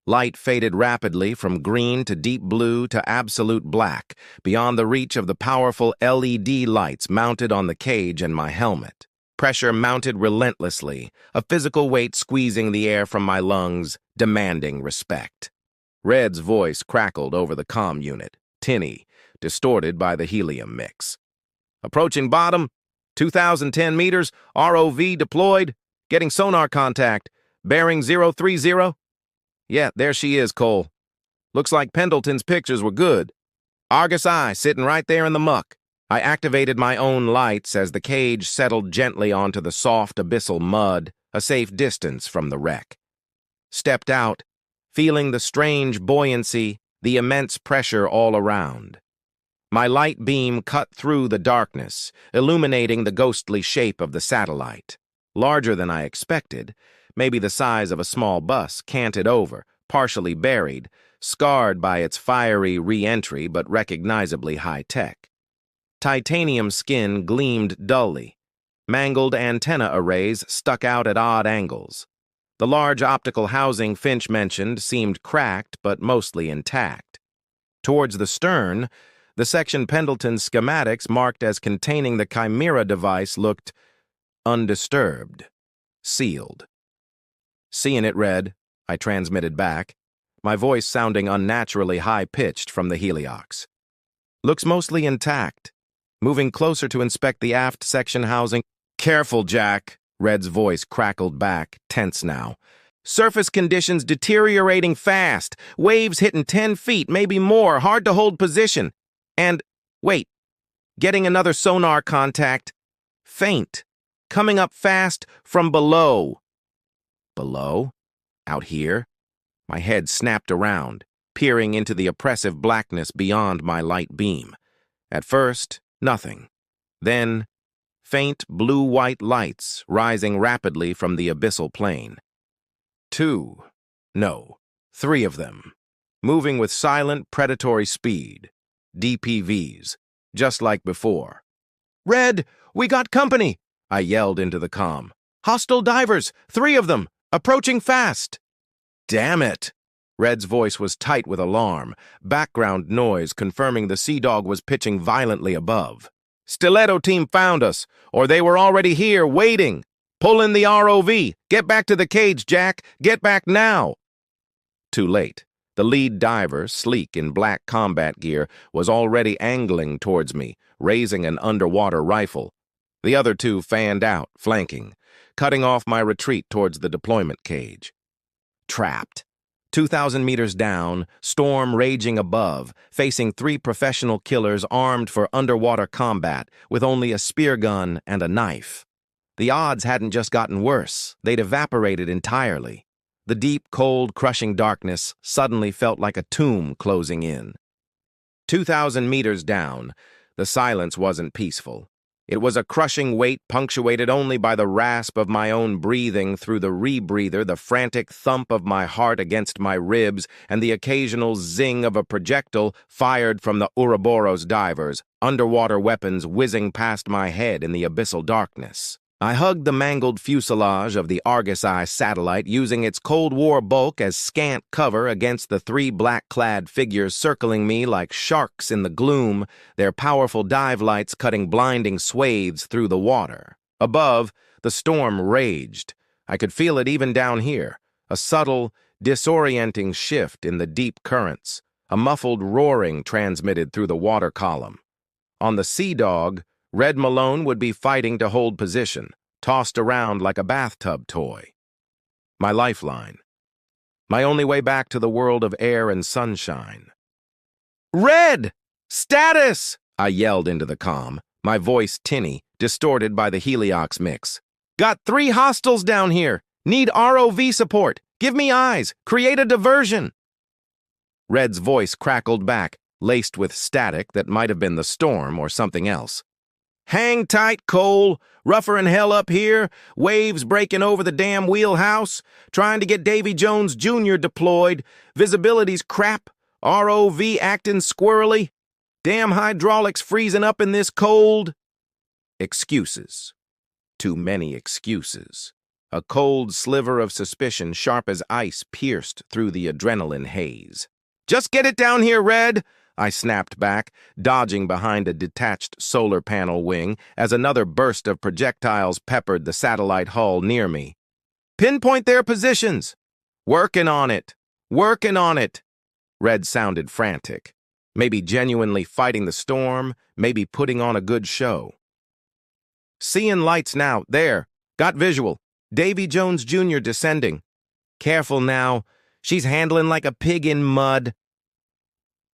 Light faded rapidly from green to deep blue to absolute black, beyond the reach of the powerful LED lights mounted on the cage and my helmet. Pressure mounted relentlessly, a physical weight squeezing the air from my lungs, demanding respect. Red's voice crackled over the comm unit, tinny, distorted by the helium mix. Approaching bottom, 2,010 meters, ROV deployed, getting sonar contact, bearing 030. Yeah, there she is, Cole. Looks like Pendleton's pictures were good. Argus eye sitting right there in the muck. I activated my own lights as the cage settled gently onto the soft abyssal mud, a safe distance from the wreck. Stepped out, feeling the strange buoyancy, the immense pressure all around. My light beam cut through the darkness, illuminating the ghostly shape of the satellite. Larger than I expected, maybe the size of a small bus, canted over, partially buried, scarred by its fiery re-entry but recognizably high-tech. Titanium skin gleamed dully. Mangled antenna arrays stuck out at odd angles. The large optical housing Finch mentioned seemed cracked but mostly intact. Towards the stern, the section Pendleton's schematics marked as containing the Chimera device looked undisturbed, sealed. Seeing it, Red, I transmitted back, my voice sounding unnaturally high-pitched from the heliox. Looks mostly intact. Moving closer to inspect the aft section housing. Careful, Jack, Red's voice crackled back, tense now. Surface conditions deteriorating fast. Waves hitting 10 feet, maybe more, hard to hold position. And, wait, getting another sonar contact. Faint. Coming up fast from below. Below? Out here? My head snapped around, peering into the oppressive blackness beyond my light beam. At first, nothing. Then, faint blue-white lights rising rapidly from the abyssal plain. 2, no, 3 of them, moving with silent predatory speed. DPVs, just like before. Red, we got company, I yelled into the comm. Hostile divers, 3 of them, approaching fast. Damn it! Red's voice was tight with alarm, background noise confirming the Sea Dog was pitching violently above. Stiletto team found us, or they were already here, waiting. Pull in the ROV. Get back to the cage, Jack. Get back now. Too late. The lead diver, sleek in black combat gear, was already angling towards me, raising an underwater rifle. The other two fanned out, flanking, cutting off my retreat towards the deployment cage. Trapped. 2,000 meters down, storm raging above, facing 3 professional killers armed for underwater combat with only a spear gun and a knife. The odds hadn't just gotten worse, they'd evaporated entirely. The deep, cold, crushing darkness suddenly felt like a tomb closing in. 2,000 meters down, the silence wasn't peaceful. It was a crushing weight punctuated only by the rasp of my own breathing through the rebreather, the frantic thump of my heart against my ribs, and the occasional zing of a projectile fired from the Ouroboros divers, underwater weapons whizzing past my head in the abyssal darkness. I hugged the mangled fuselage of the Argus Eye satellite, using its Cold War bulk as scant cover against the 3 black-clad figures circling me like sharks in the gloom, their powerful dive lights cutting blinding swathes through the water. Above, the storm raged. I could feel it even down here, a subtle, disorienting shift in the deep currents, a muffled roaring transmitted through the water column. On the Sea Dog, Red Malone would be fighting to hold position, tossed around like a bathtub toy. My lifeline. My only way back to the world of air and sunshine. "Red! Status!" I yelled into the comm, my voice tinny, distorted by the heliox mix. "Got 3 hostiles down here. Need ROV support. Give me eyes. Create a diversion." Red's voice crackled back, laced with static that might have been the storm or something else. "Hang tight, Cole. Rougher'n hell up here. Waves breaking over the damn wheelhouse. Trying to get Davy Jones Jr. deployed. Visibility's crap. ROV acting squirrely. Damn hydraulics freezing up in this cold." Excuses. Too many excuses. A cold sliver of suspicion sharp as ice pierced through the adrenaline haze. "Just get it down here, Red," I snapped back, dodging behind a detached solar panel wing as another burst of projectiles peppered the satellite hull near me. "Pinpoint their positions." "Working on it. Working on it." Red sounded frantic. Maybe genuinely fighting the storm, maybe putting on a good show. "Seeing lights now. There. Got visual. Davy Jones Jr. descending. Careful now. She's handling like a pig in mud."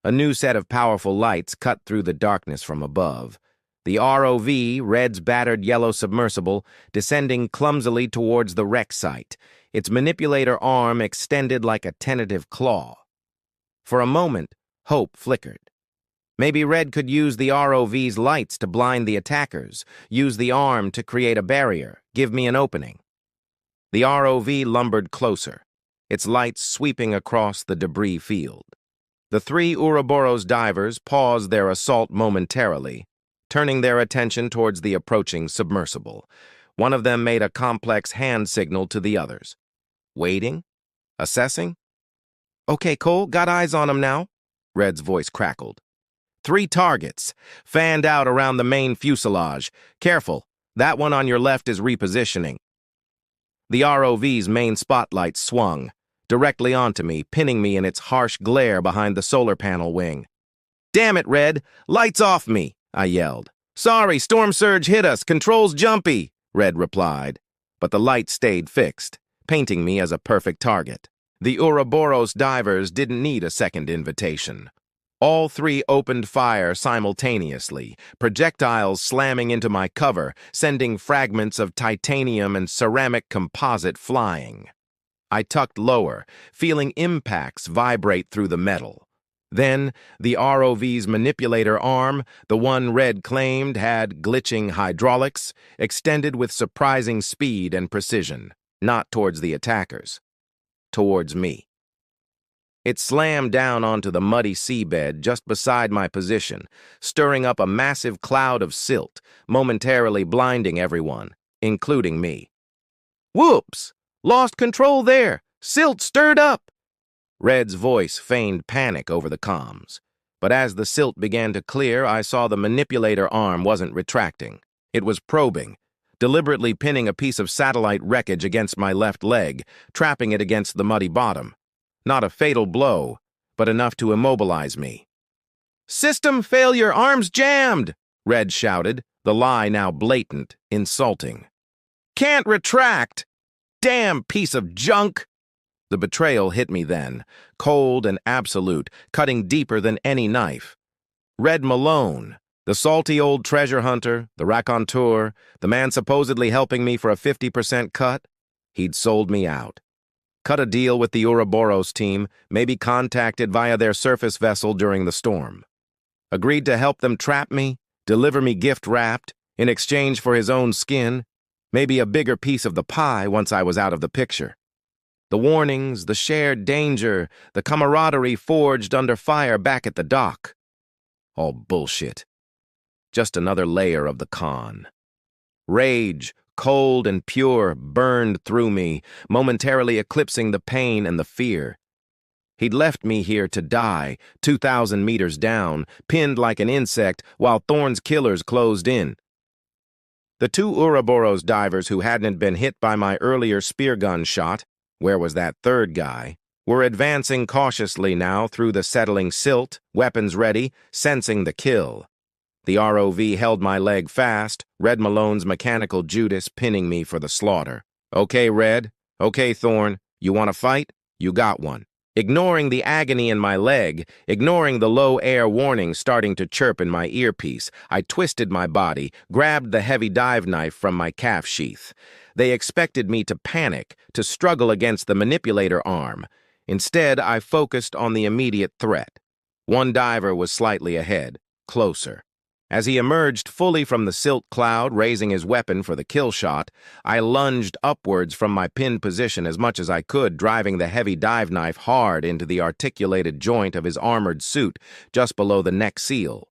A new set of powerful lights cut through the darkness from above. The ROV, Red's battered yellow submersible, descending clumsily towards the wreck site, its manipulator arm extended like a tentative claw. For a moment, hope flickered. Maybe Red could use the ROV's lights to blind the attackers, use the arm to create a barrier, give me an opening. The ROV lumbered closer, its lights sweeping across the debris field. The 3 Ouroboros divers paused their assault momentarily, turning their attention towards the approaching submersible. One of them made a complex hand signal to the others. Waiting? Assessing? "Okay, Cole, got eyes on him now," Red's voice crackled. 3 targets, fanned out around the main fuselage. Careful, that one on your left is repositioning. The ROV's main spotlight swung directly onto me, pinning me in its harsh glare behind the solar panel wing. "Damn it, Red! Lights off me!" I yelled. "Sorry, storm surge hit us. Controls jumpy," Red replied. But the light stayed fixed, painting me as a perfect target. The Ouroboros divers didn't need a second invitation. All 3 opened fire simultaneously, projectiles slamming into my cover, sending fragments of titanium and ceramic composite flying. I tucked lower, feeling impacts vibrate through the metal. Then, the ROV's manipulator arm, the one Red claimed had glitching hydraulics, extended with surprising speed and precision, not towards the attackers, towards me. It slammed down onto the muddy seabed just beside my position, stirring up a massive cloud of silt, momentarily blinding everyone, including me. "Whoops! Lost control there! Silt stirred up!" Red's voice feigned panic over the comms. But as the silt began to clear, I saw the manipulator arm wasn't retracting. It was probing, deliberately pinning a piece of satellite wreckage against my left leg, trapping it against the muddy bottom. Not a fatal blow, but enough to immobilize me. "System failure, arms jammed!" Red shouted, the lie now blatant, insulting. Can't retract! Damn piece of junk! The betrayal hit me then, cold and absolute, cutting deeper than any knife. Red Malone, the salty old treasure hunter, the raconteur, the man supposedly helping me for a 50% cut, he'd sold me out. Cut a deal with the Ouroboros team, maybe contacted via their surface vessel during the storm. Agreed to help them trap me, deliver me gift-wrapped, in exchange for his own skin, maybe a bigger piece of the pie once I was out of the picture. The warnings, the shared danger, the camaraderie forged under fire back at the dock. All bullshit. Just another layer of the con. Rage, cold and pure, burned through me, momentarily eclipsing the pain and the fear. He'd left me here to die, 2,000 meters down, pinned like an insect, while Thorne's killers closed in. The two Ouroboros divers who hadn't been hit by my earlier spear gun shot, where was that third guy, were advancing cautiously now through the settling silt, weapons ready, sensing the kill. The ROV held my leg fast, Red Malone's mechanical Judas pinning me for the slaughter. Okay, Red. Okay, Thorne. You want to fight? You got one. Ignoring the agony in my leg, ignoring the low air warning starting to chirp in my earpiece, I twisted my body, grabbed the heavy dive knife from my calf sheath. They expected me to panic, to struggle against the manipulator arm. Instead, I focused on the immediate threat. One diver was slightly ahead, closer. As he emerged fully from the silt cloud, raising his weapon for the kill shot, I lunged upwards from my pinned position as much as I could, driving the heavy dive knife hard into the articulated joint of his armored suit, just below the neck seal.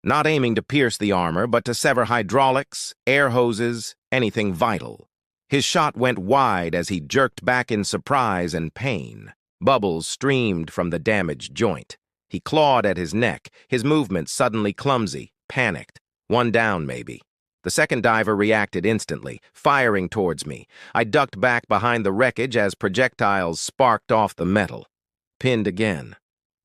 Not aiming to pierce the armor, but to sever hydraulics, air hoses, anything vital. His shot went wide as he jerked back in surprise and pain. Bubbles streamed from the damaged joint. He clawed at his neck, his movement suddenly clumsy. Panicked. One down, maybe. The second diver reacted instantly, firing towards me. I ducked back behind the wreckage as projectiles sparked off the metal. Pinned again.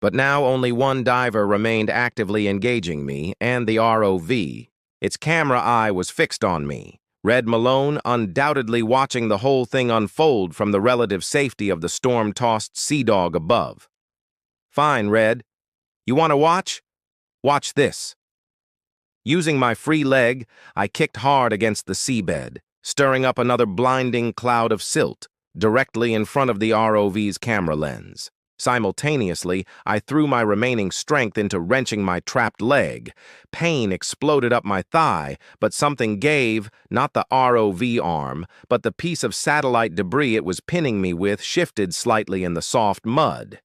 But now only one diver remained actively engaging me, and the ROV. Its camera eye was fixed on me. Red Malone undoubtedly watching the whole thing unfold from the relative safety of the storm-tossed Sea Dog above. Fine, Red. You want to watch? Watch this. Using my free leg, I kicked hard against the seabed, stirring up another blinding cloud of silt, directly in front of the ROV's camera lens. Simultaneously, I threw my remaining strength into wrenching my trapped leg. Pain exploded up my thigh, but something gave, not the ROV arm, but the piece of satellite debris it was pinning me with shifted slightly in the soft mud.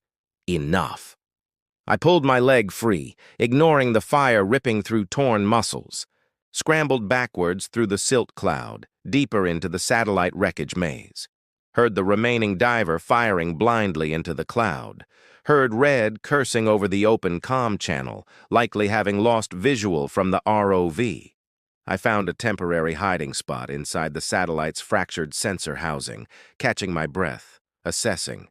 Enough. I pulled my leg free, ignoring the fire ripping through torn muscles. Scrambled backwards through the silt cloud, deeper into the satellite wreckage maze. Heard the remaining diver firing blindly into the cloud. Heard Red cursing over the open comm channel, likely having lost visual from the ROV. I found a temporary hiding spot inside the satellite's fractured sensor housing, catching my breath, assessing.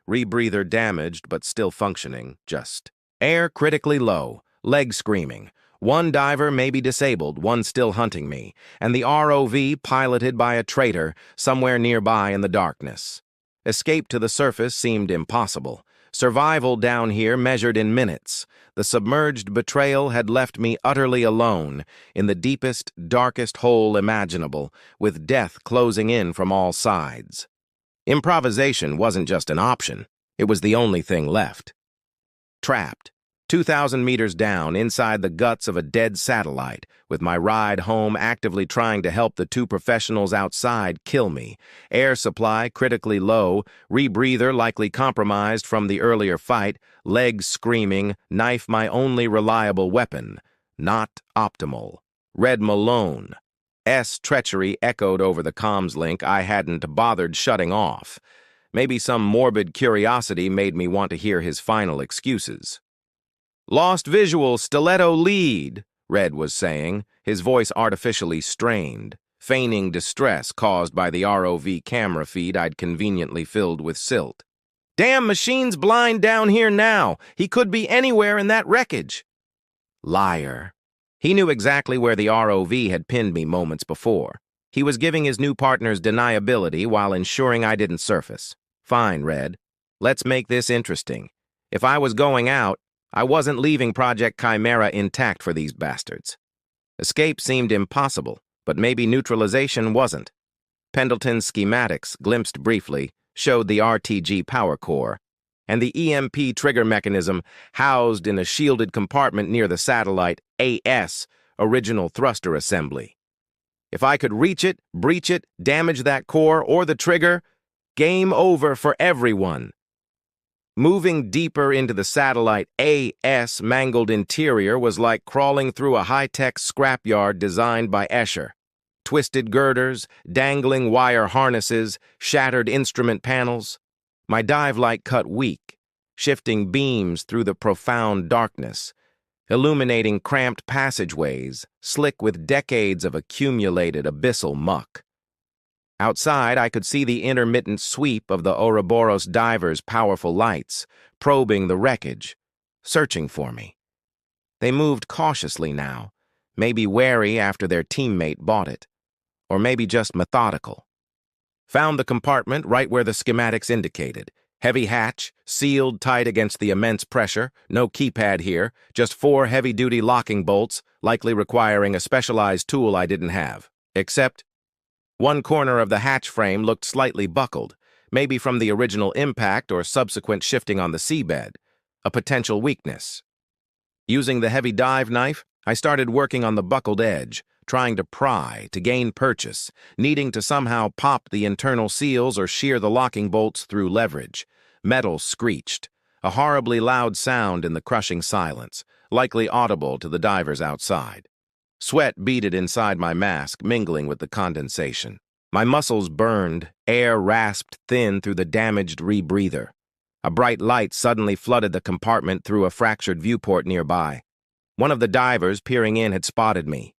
Rebreather damaged but still functioning, just. Air critically low, leg screaming. One diver may be disabled, one still hunting me, and the ROV piloted by a traitor somewhere nearby in the darkness. Escape to the surface seemed impossible. Survival down here measured in minutes. The submerged betrayal had left me utterly alone, in the deepest, darkest hole imaginable, with death closing in from all sides. Improvisation wasn't just an option, it was the only thing left. Trapped, 2,000 meters down inside the guts of a dead satellite, with my ride home actively trying to help the two professionals outside kill me, air supply critically low, rebreather likely compromised from the earlier fight, legs screaming, knife my only reliable weapon. Not optimal. Red Malone. Treachery echoed over the comms link I hadn't bothered shutting off. Maybe some morbid curiosity made me want to hear his final excuses. Lost visual, stiletto lead, Red was saying, his voice artificially strained, feigning distress caused by the ROV camera feed I'd conveniently filled with silt. Damn machine's blind down here now. He could be anywhere in that wreckage. Liar. He knew exactly where the ROV had pinned me moments before. He was giving his new partner's deniability while ensuring I didn't surface. Fine, Red. Let's make this interesting. If I was going out, I wasn't leaving Project Chimera intact for these bastards. Escape seemed impossible, but maybe neutralization wasn't. Pendleton's schematics, glimpsed briefly, showed the RTG power core, and the EMP trigger mechanism housed in a shielded compartment near the satellite AS original thruster assembly. If I could reach it, breach it, damage that core or the trigger, game over for everyone. Moving deeper into the satellite AS mangled interior was like crawling through a high-tech scrapyard designed by Escher. Twisted girders, dangling wire harnesses, shattered instrument panels. My dive light cut weak, shifting beams through the profound darkness, illuminating cramped passageways, slick with decades of accumulated abyssal muck. Outside, I could see the intermittent sweep of the Ouroboros divers' powerful lights, probing the wreckage, searching for me. They moved cautiously now, maybe wary after their teammate bought it, or maybe just methodical. Found the compartment right where the schematics indicated. Heavy hatch, sealed tight against the immense pressure, no keypad here, just 4 heavy-duty locking bolts, likely requiring a specialized tool I didn't have. Except, one corner of the hatch frame looked slightly buckled, maybe from the original impact or subsequent shifting on the seabed, a potential weakness. Using the heavy dive knife, I started working on the buckled edge, trying to pry, to gain purchase, needing to somehow pop the internal seals or shear the locking bolts through leverage. Metal screeched, a horribly loud sound in the crushing silence, likely audible to the divers outside. Sweat beaded inside my mask, mingling with the condensation. My muscles burned, air rasped thin through the damaged rebreather. A bright light suddenly flooded the compartment through a fractured viewport nearby. One of the divers peering in had spotted me.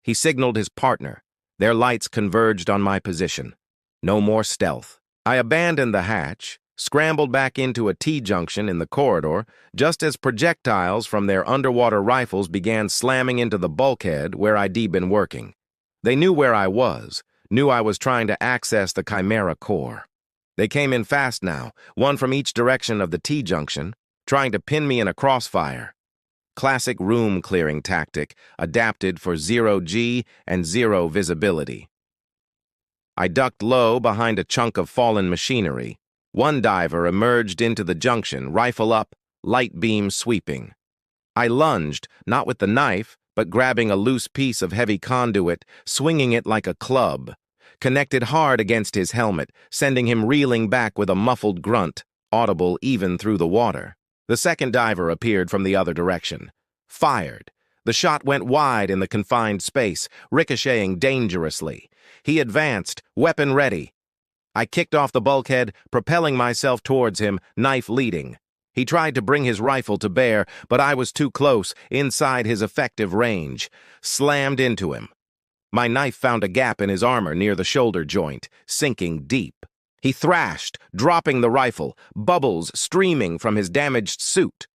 He signaled his partner. Their lights converged on my position. No more stealth. I abandoned the hatch, scrambled back into a T-junction in the corridor, just as projectiles from their underwater rifles began slamming into the bulkhead where I'd been working. They knew where I was, knew I was trying to access the Chimera core. They came in fast now, one from each direction of the T-junction, trying to pin me in a crossfire. Classic room-clearing tactic, adapted for 0G and 0 visibility. I ducked low behind a chunk of fallen machinery. One diver emerged into the junction, rifle up, light beam sweeping. I lunged, not with the knife, but grabbing a loose piece of heavy conduit, swinging it like a club. Connected hard against his helmet, sending him reeling back with a muffled grunt, audible even through the water. The second diver appeared from the other direction. Fired. The shot went wide in the confined space, ricocheting dangerously. He advanced, weapon ready. I kicked off the bulkhead, propelling myself towards him, knife leading. He tried to bring his rifle to bear, but I was too close, inside his effective range. Slammed into him. My knife found a gap in his armor near the shoulder joint, sinking deep. He thrashed, dropping the rifle, bubbles streaming from his damaged suit.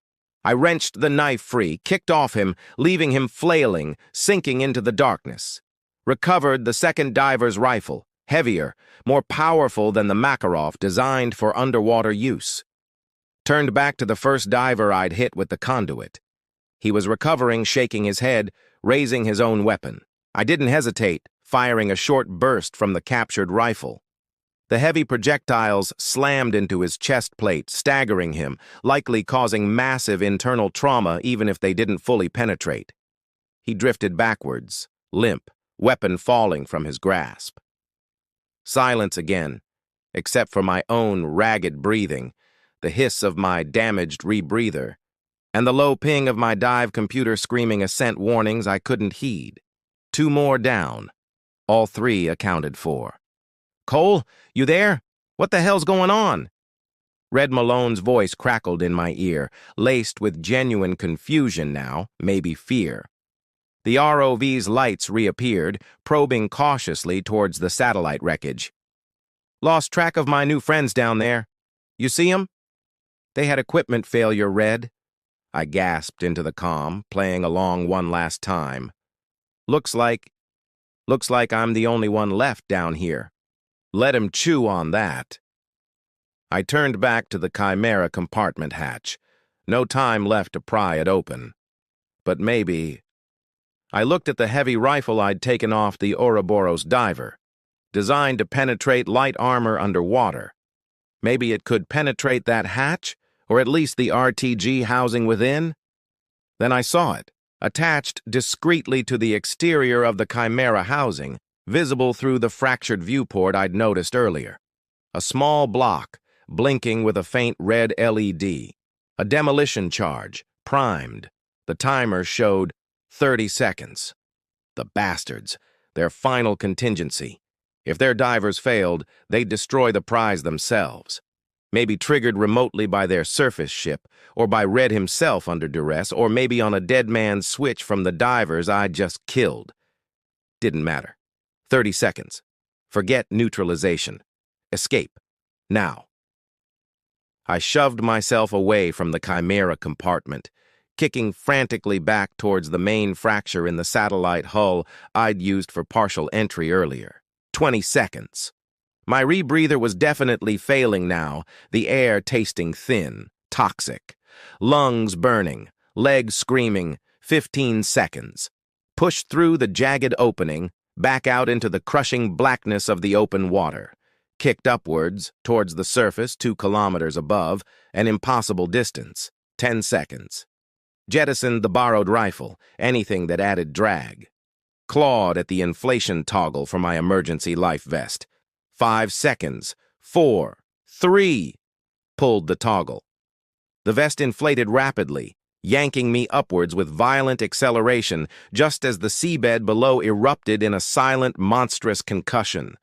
I wrenched the knife free, kicked off him, leaving him flailing, sinking into the darkness. Recovered the second diver's rifle, heavier, more powerful than the Makarov designed for underwater use. Turned back to the first diver I'd hit with the conduit. He was recovering, shaking his head, raising his own weapon. I didn't hesitate, firing a short burst from the captured rifle. The heavy projectiles slammed into his chest plate, staggering him, likely causing massive internal trauma even if they didn't fully penetrate. He drifted backwards, limp, weapon falling from his grasp. Silence again, except for my own ragged breathing, the hiss of my damaged rebreather, and the low ping of my dive computer screaming ascent warnings I couldn't heed. 2 more down, all 3 accounted for. "Cole, you there? What the hell's going on?" Red Malone's voice crackled in my ear, laced with genuine confusion now, maybe fear. The ROV's lights reappeared, probing cautiously towards the satellite wreckage. "Lost track of my new friends down there. You see 'em?" "They had equipment failure, Red." I gasped into the comm, playing along one last time. Looks like, looks like I'm the only one left down here. Let him chew on that. I turned back to the Chimera compartment hatch. No time left to pry it open. But maybe... I looked at the heavy rifle I'd taken off the Ouroboros diver, designed to penetrate light armor underwater. Maybe it could penetrate that hatch, or at least the RTG housing within? Then I saw it, attached discreetly to the exterior of the Chimera housing, visible through the fractured viewport I'd noticed earlier. A small block, blinking with a faint red LED. A demolition charge, primed. The timer showed 30 seconds. The bastards, their final contingency. If their divers failed, they'd destroy the prize themselves. Maybe triggered remotely by their surface ship, or by Red himself under duress, or maybe on a dead man's switch from the divers I'd just killed. Didn't matter. 30 seconds. Forget neutralization. Escape. Now. I shoved myself away from the Chimera compartment, kicking frantically back towards the main fracture in the satellite hull I'd used for partial entry earlier. 20 seconds. My rebreather was definitely failing now, the air tasting thin, toxic. Lungs burning, legs screaming, 15 seconds. Pushed through the jagged opening, back out into the crushing blackness of the open water. Kicked upwards, towards the surface 2 kilometers above, an impossible distance. 10 seconds. Jettisoned the borrowed rifle, anything that added drag. Clawed at the inflation toggle for my emergency life vest. 5 seconds. 4. 3. Pulled the toggle. The vest inflated rapidly, yanking me upwards with violent acceleration, just as the seabed below erupted in a silent, monstrous concussion.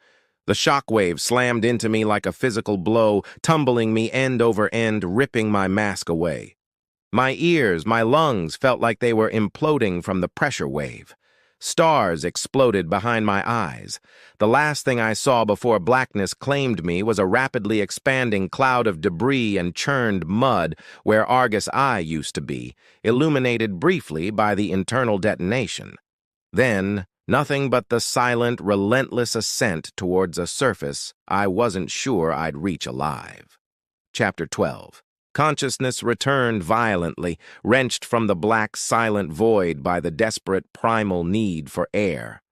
The shockwave slammed into me like a physical blow, tumbling me end over end, ripping my mask away. My ears, my lungs felt like they were imploding from the pressure wave. Stars exploded behind my eyes. The last thing I saw before blackness claimed me was a rapidly expanding cloud of debris and churned mud where Argus Eye used to be, illuminated briefly by the internal detonation. Then, nothing but the silent, relentless ascent towards a surface I wasn't sure I'd reach alive. Chapter 12. Consciousness returned violently, wrenched from the black, silent void by the desperate primal need for air.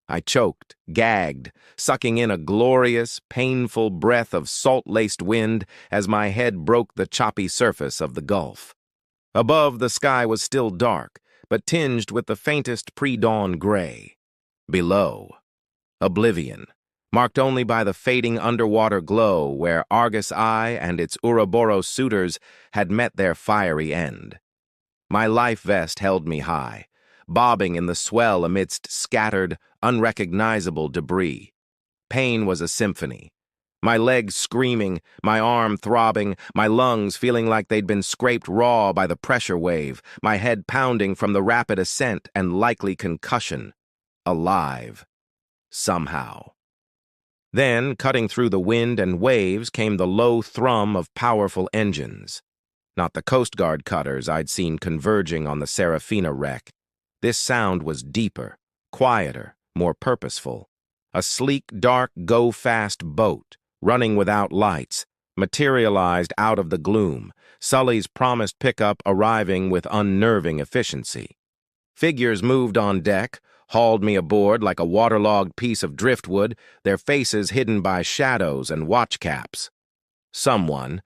I choked, gagged, sucking in a glorious, painful breath of salt-laced wind as my head broke the choppy surface of the Gulf. Above, the sky was still dark, but tinged with the faintest pre-dawn gray. Below, oblivion, marked only by the fading underwater glow where Argus Eye and its Ouroboros suitors had met their fiery end. My life vest held me high, bobbing in the swell amidst scattered, unrecognizable debris. Pain was a symphony. My legs screaming, my arm throbbing, my lungs feeling like they'd been scraped raw by the pressure wave, my head pounding from the rapid ascent and likely concussion. Alive. Somehow. Then, cutting through the wind and waves, came the low thrum of powerful engines. Not the Coast Guard cutters I'd seen converging on the Serafina wreck. This sound was deeper, quieter, more purposeful. A sleek, dark, go-fast boat, running without lights, materialized out of the gloom, Sully's promised pickup arriving with unnerving efficiency. Figures moved on deck, hauled me aboard like a waterlogged piece of driftwood, their faces hidden by shadows and watch caps. Someone,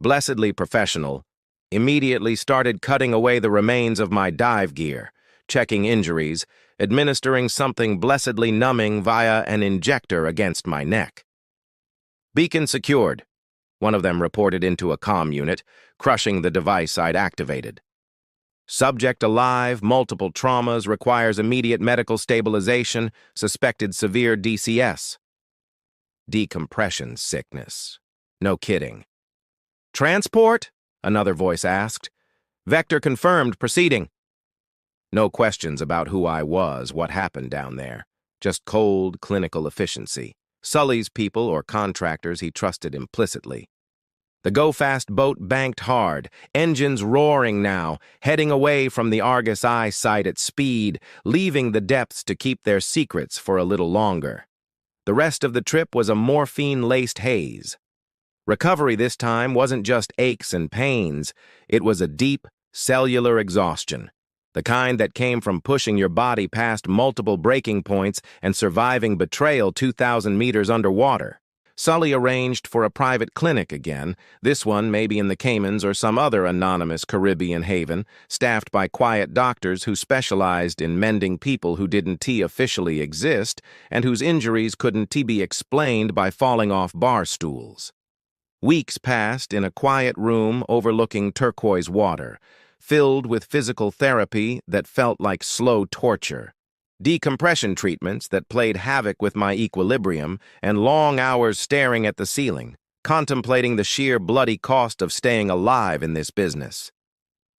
blessedly professional, immediately started cutting away the remains of my dive gear, checking injuries, administering something blessedly numbing via an injector against my neck. Beacon secured, one of them reported into a comm unit, crushing the device I'd activated. Subject alive, multiple traumas, requires immediate medical stabilization, suspected severe DCS. Decompression sickness. No kidding. Transport? Another voice asked. Vector confirmed, proceeding. No questions about who I was, what happened down there. Just cold, clinical efficiency. Sully's people or contractors he trusted implicitly. The go-fast boat banked hard, engines roaring now, heading away from the Argus Eye site at speed, leaving the depths to keep their secrets for a little longer. The rest of the trip was a morphine-laced haze. Recovery this time wasn't just aches and pains, it was a deep, cellular exhaustion, the kind that came from pushing your body past multiple breaking points and surviving betrayal 2,000 meters underwater. Sully arranged for a private clinic again, this one maybe in the Caymans or some other anonymous Caribbean haven, staffed by quiet doctors who specialized in mending people who didn't officially exist and whose injuries couldn't be explained by falling off bar stools. Weeks passed in a quiet room overlooking turquoise water, filled with physical therapy that felt like slow torture, decompression treatments that played havoc with my equilibrium, and long hours staring at the ceiling, contemplating the sheer bloody cost of staying alive in this business.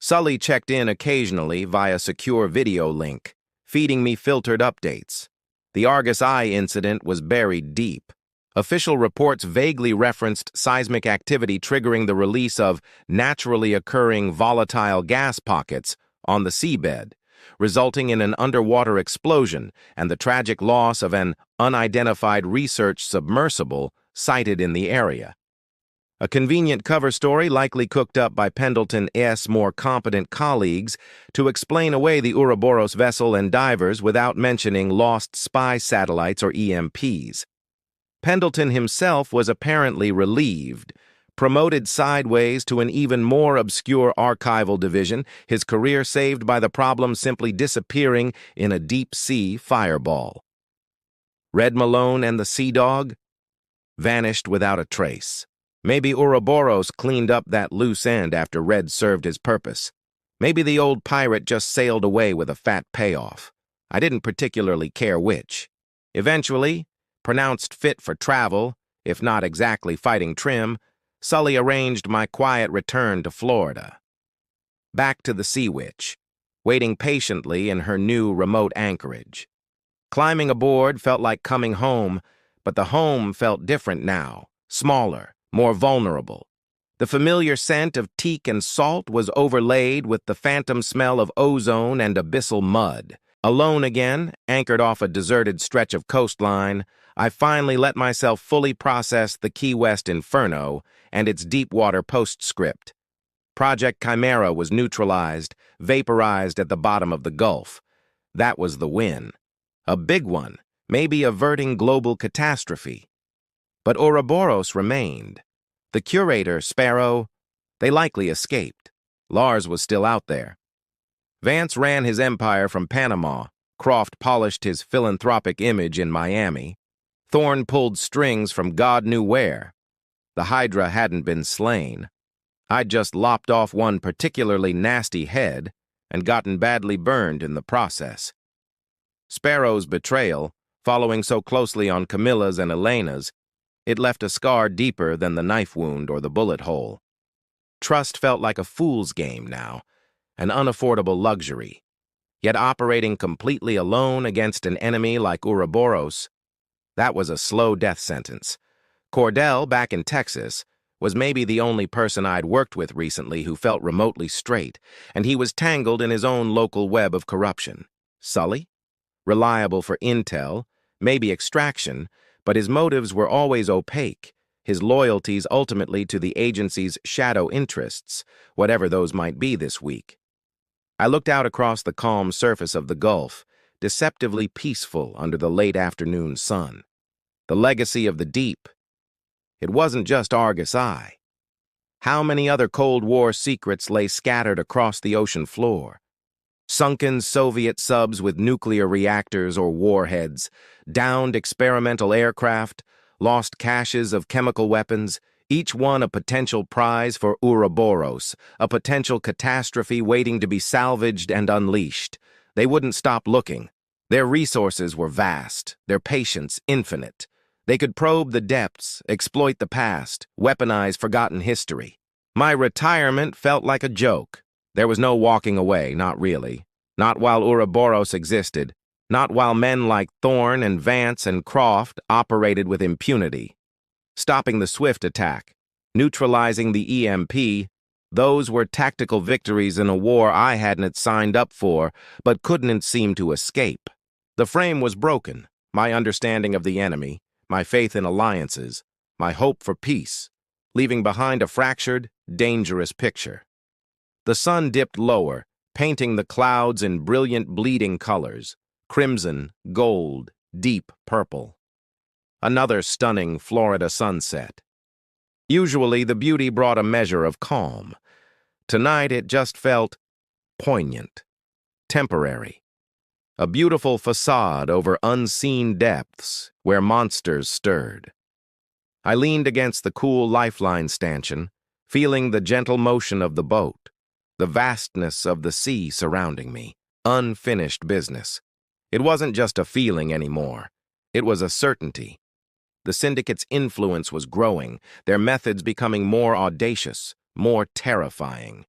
Sully checked in occasionally via secure video link, feeding me filtered updates. The Argus Eye incident was buried deep. Official reports vaguely referenced seismic activity triggering the release of naturally occurring volatile gas pockets on the seabed, resulting in an underwater explosion and the tragic loss of an unidentified research submersible sighted in the area. A convenient cover story likely cooked up by Pendleton's more competent colleagues to explain away the Ouroboros vessel and divers without mentioning lost spy satellites or EMPs. Pendleton himself was apparently relieved, promoted sideways to an even more obscure archival division, his career saved by the problem simply disappearing in a deep-sea fireball. Red Malone and the Sea Dog vanished without a trace. Maybe Ouroboros cleaned up that loose end after Red served his purpose. Maybe the old pirate just sailed away with a fat payoff. I didn't particularly care which. Eventually, pronounced fit for travel, if not exactly fighting trim, Sully arranged my quiet return to Florida. Back to the Sea Witch, waiting patiently in her new remote anchorage. Climbing aboard felt like coming home, but the home felt different now, smaller, more vulnerable. The familiar scent of teak and salt was overlaid with the phantom smell of ozone and abyssal mud. Alone again, anchored off a deserted stretch of coastline, I finally let myself fully process the Key West inferno and its deep-water postscript. Project Chimera was neutralized, vaporized at the bottom of the Gulf. That was the win. A big one, maybe averting global catastrophe. But Ouroboros remained. The curator, Sparrow, they likely escaped. Lars was still out there. Vance ran his empire from Panama. Croft polished his philanthropic image in Miami. Thorne pulled strings from God knew where. The Hydra hadn't been slain. I'd just lopped off one particularly nasty head and gotten badly burned in the process. Sparrow's betrayal, following so closely on Camilla's and Elena's, it left a scar deeper than the knife wound or the bullet hole. Trust felt like a fool's game now, an unaffordable luxury. Yet operating completely alone against an enemy like Ouroboros, that was a slow death sentence. Cordell, back in Texas, was maybe the only person I'd worked with recently who felt remotely straight, and he was tangled in his own local web of corruption. Sully? Reliable for intel, maybe extraction, but his motives were always opaque, his loyalties ultimately to the agency's shadow interests, whatever those might be this week. I looked out across the calm surface of the Gulf, deceptively peaceful under the late afternoon sun. The legacy of the deep. It wasn't just Argus Eye. How many other Cold War secrets lay scattered across the ocean floor? Sunken Soviet subs with nuclear reactors or warheads, downed experimental aircraft, lost caches of chemical weapons, each one a potential prize for Ouroboros, a potential catastrophe waiting to be salvaged and unleashed. They wouldn't stop looking. Their resources were vast, their patience infinite. They could probe the depths, exploit the past, weaponize forgotten history. My retirement felt like a joke. There was no walking away, not really. Not while Ouroboros existed. Not while men like Thorne and Vance and Croft operated with impunity. Stopping the Swift attack. neutralizing the EMP. Those were tactical victories in a war I hadn't signed up for, but couldn't seem to escape. The frame was broken, my understanding of the enemy, my faith in alliances, my hope for peace, leaving behind a fractured, dangerous picture. The sun dipped lower, painting the clouds in brilliant bleeding colors, crimson, gold, deep purple. Another stunning Florida sunset. Usually the beauty brought a measure of calm. Tonight it just felt poignant, temporary. A beautiful facade over unseen depths where monsters stirred. I leaned against the cool lifeline stanchion, feeling the gentle motion of the boat, the vastness of the sea surrounding me. Unfinished business. It wasn't just a feeling anymore. It was a certainty. The Syndicate's influence was growing, their methods becoming more audacious, more terrifying.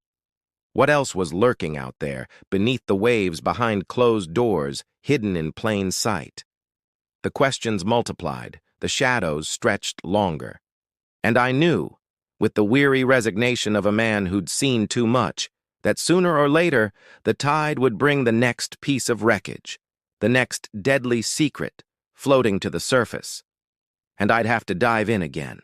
What else was lurking out there, beneath the waves, behind closed doors, hidden in plain sight? The questions multiplied, the shadows stretched longer. And I knew, with the weary resignation of a man who'd seen too much, that sooner or later the tide would bring the next piece of wreckage, the next deadly secret floating to the surface. And I'd have to dive in again.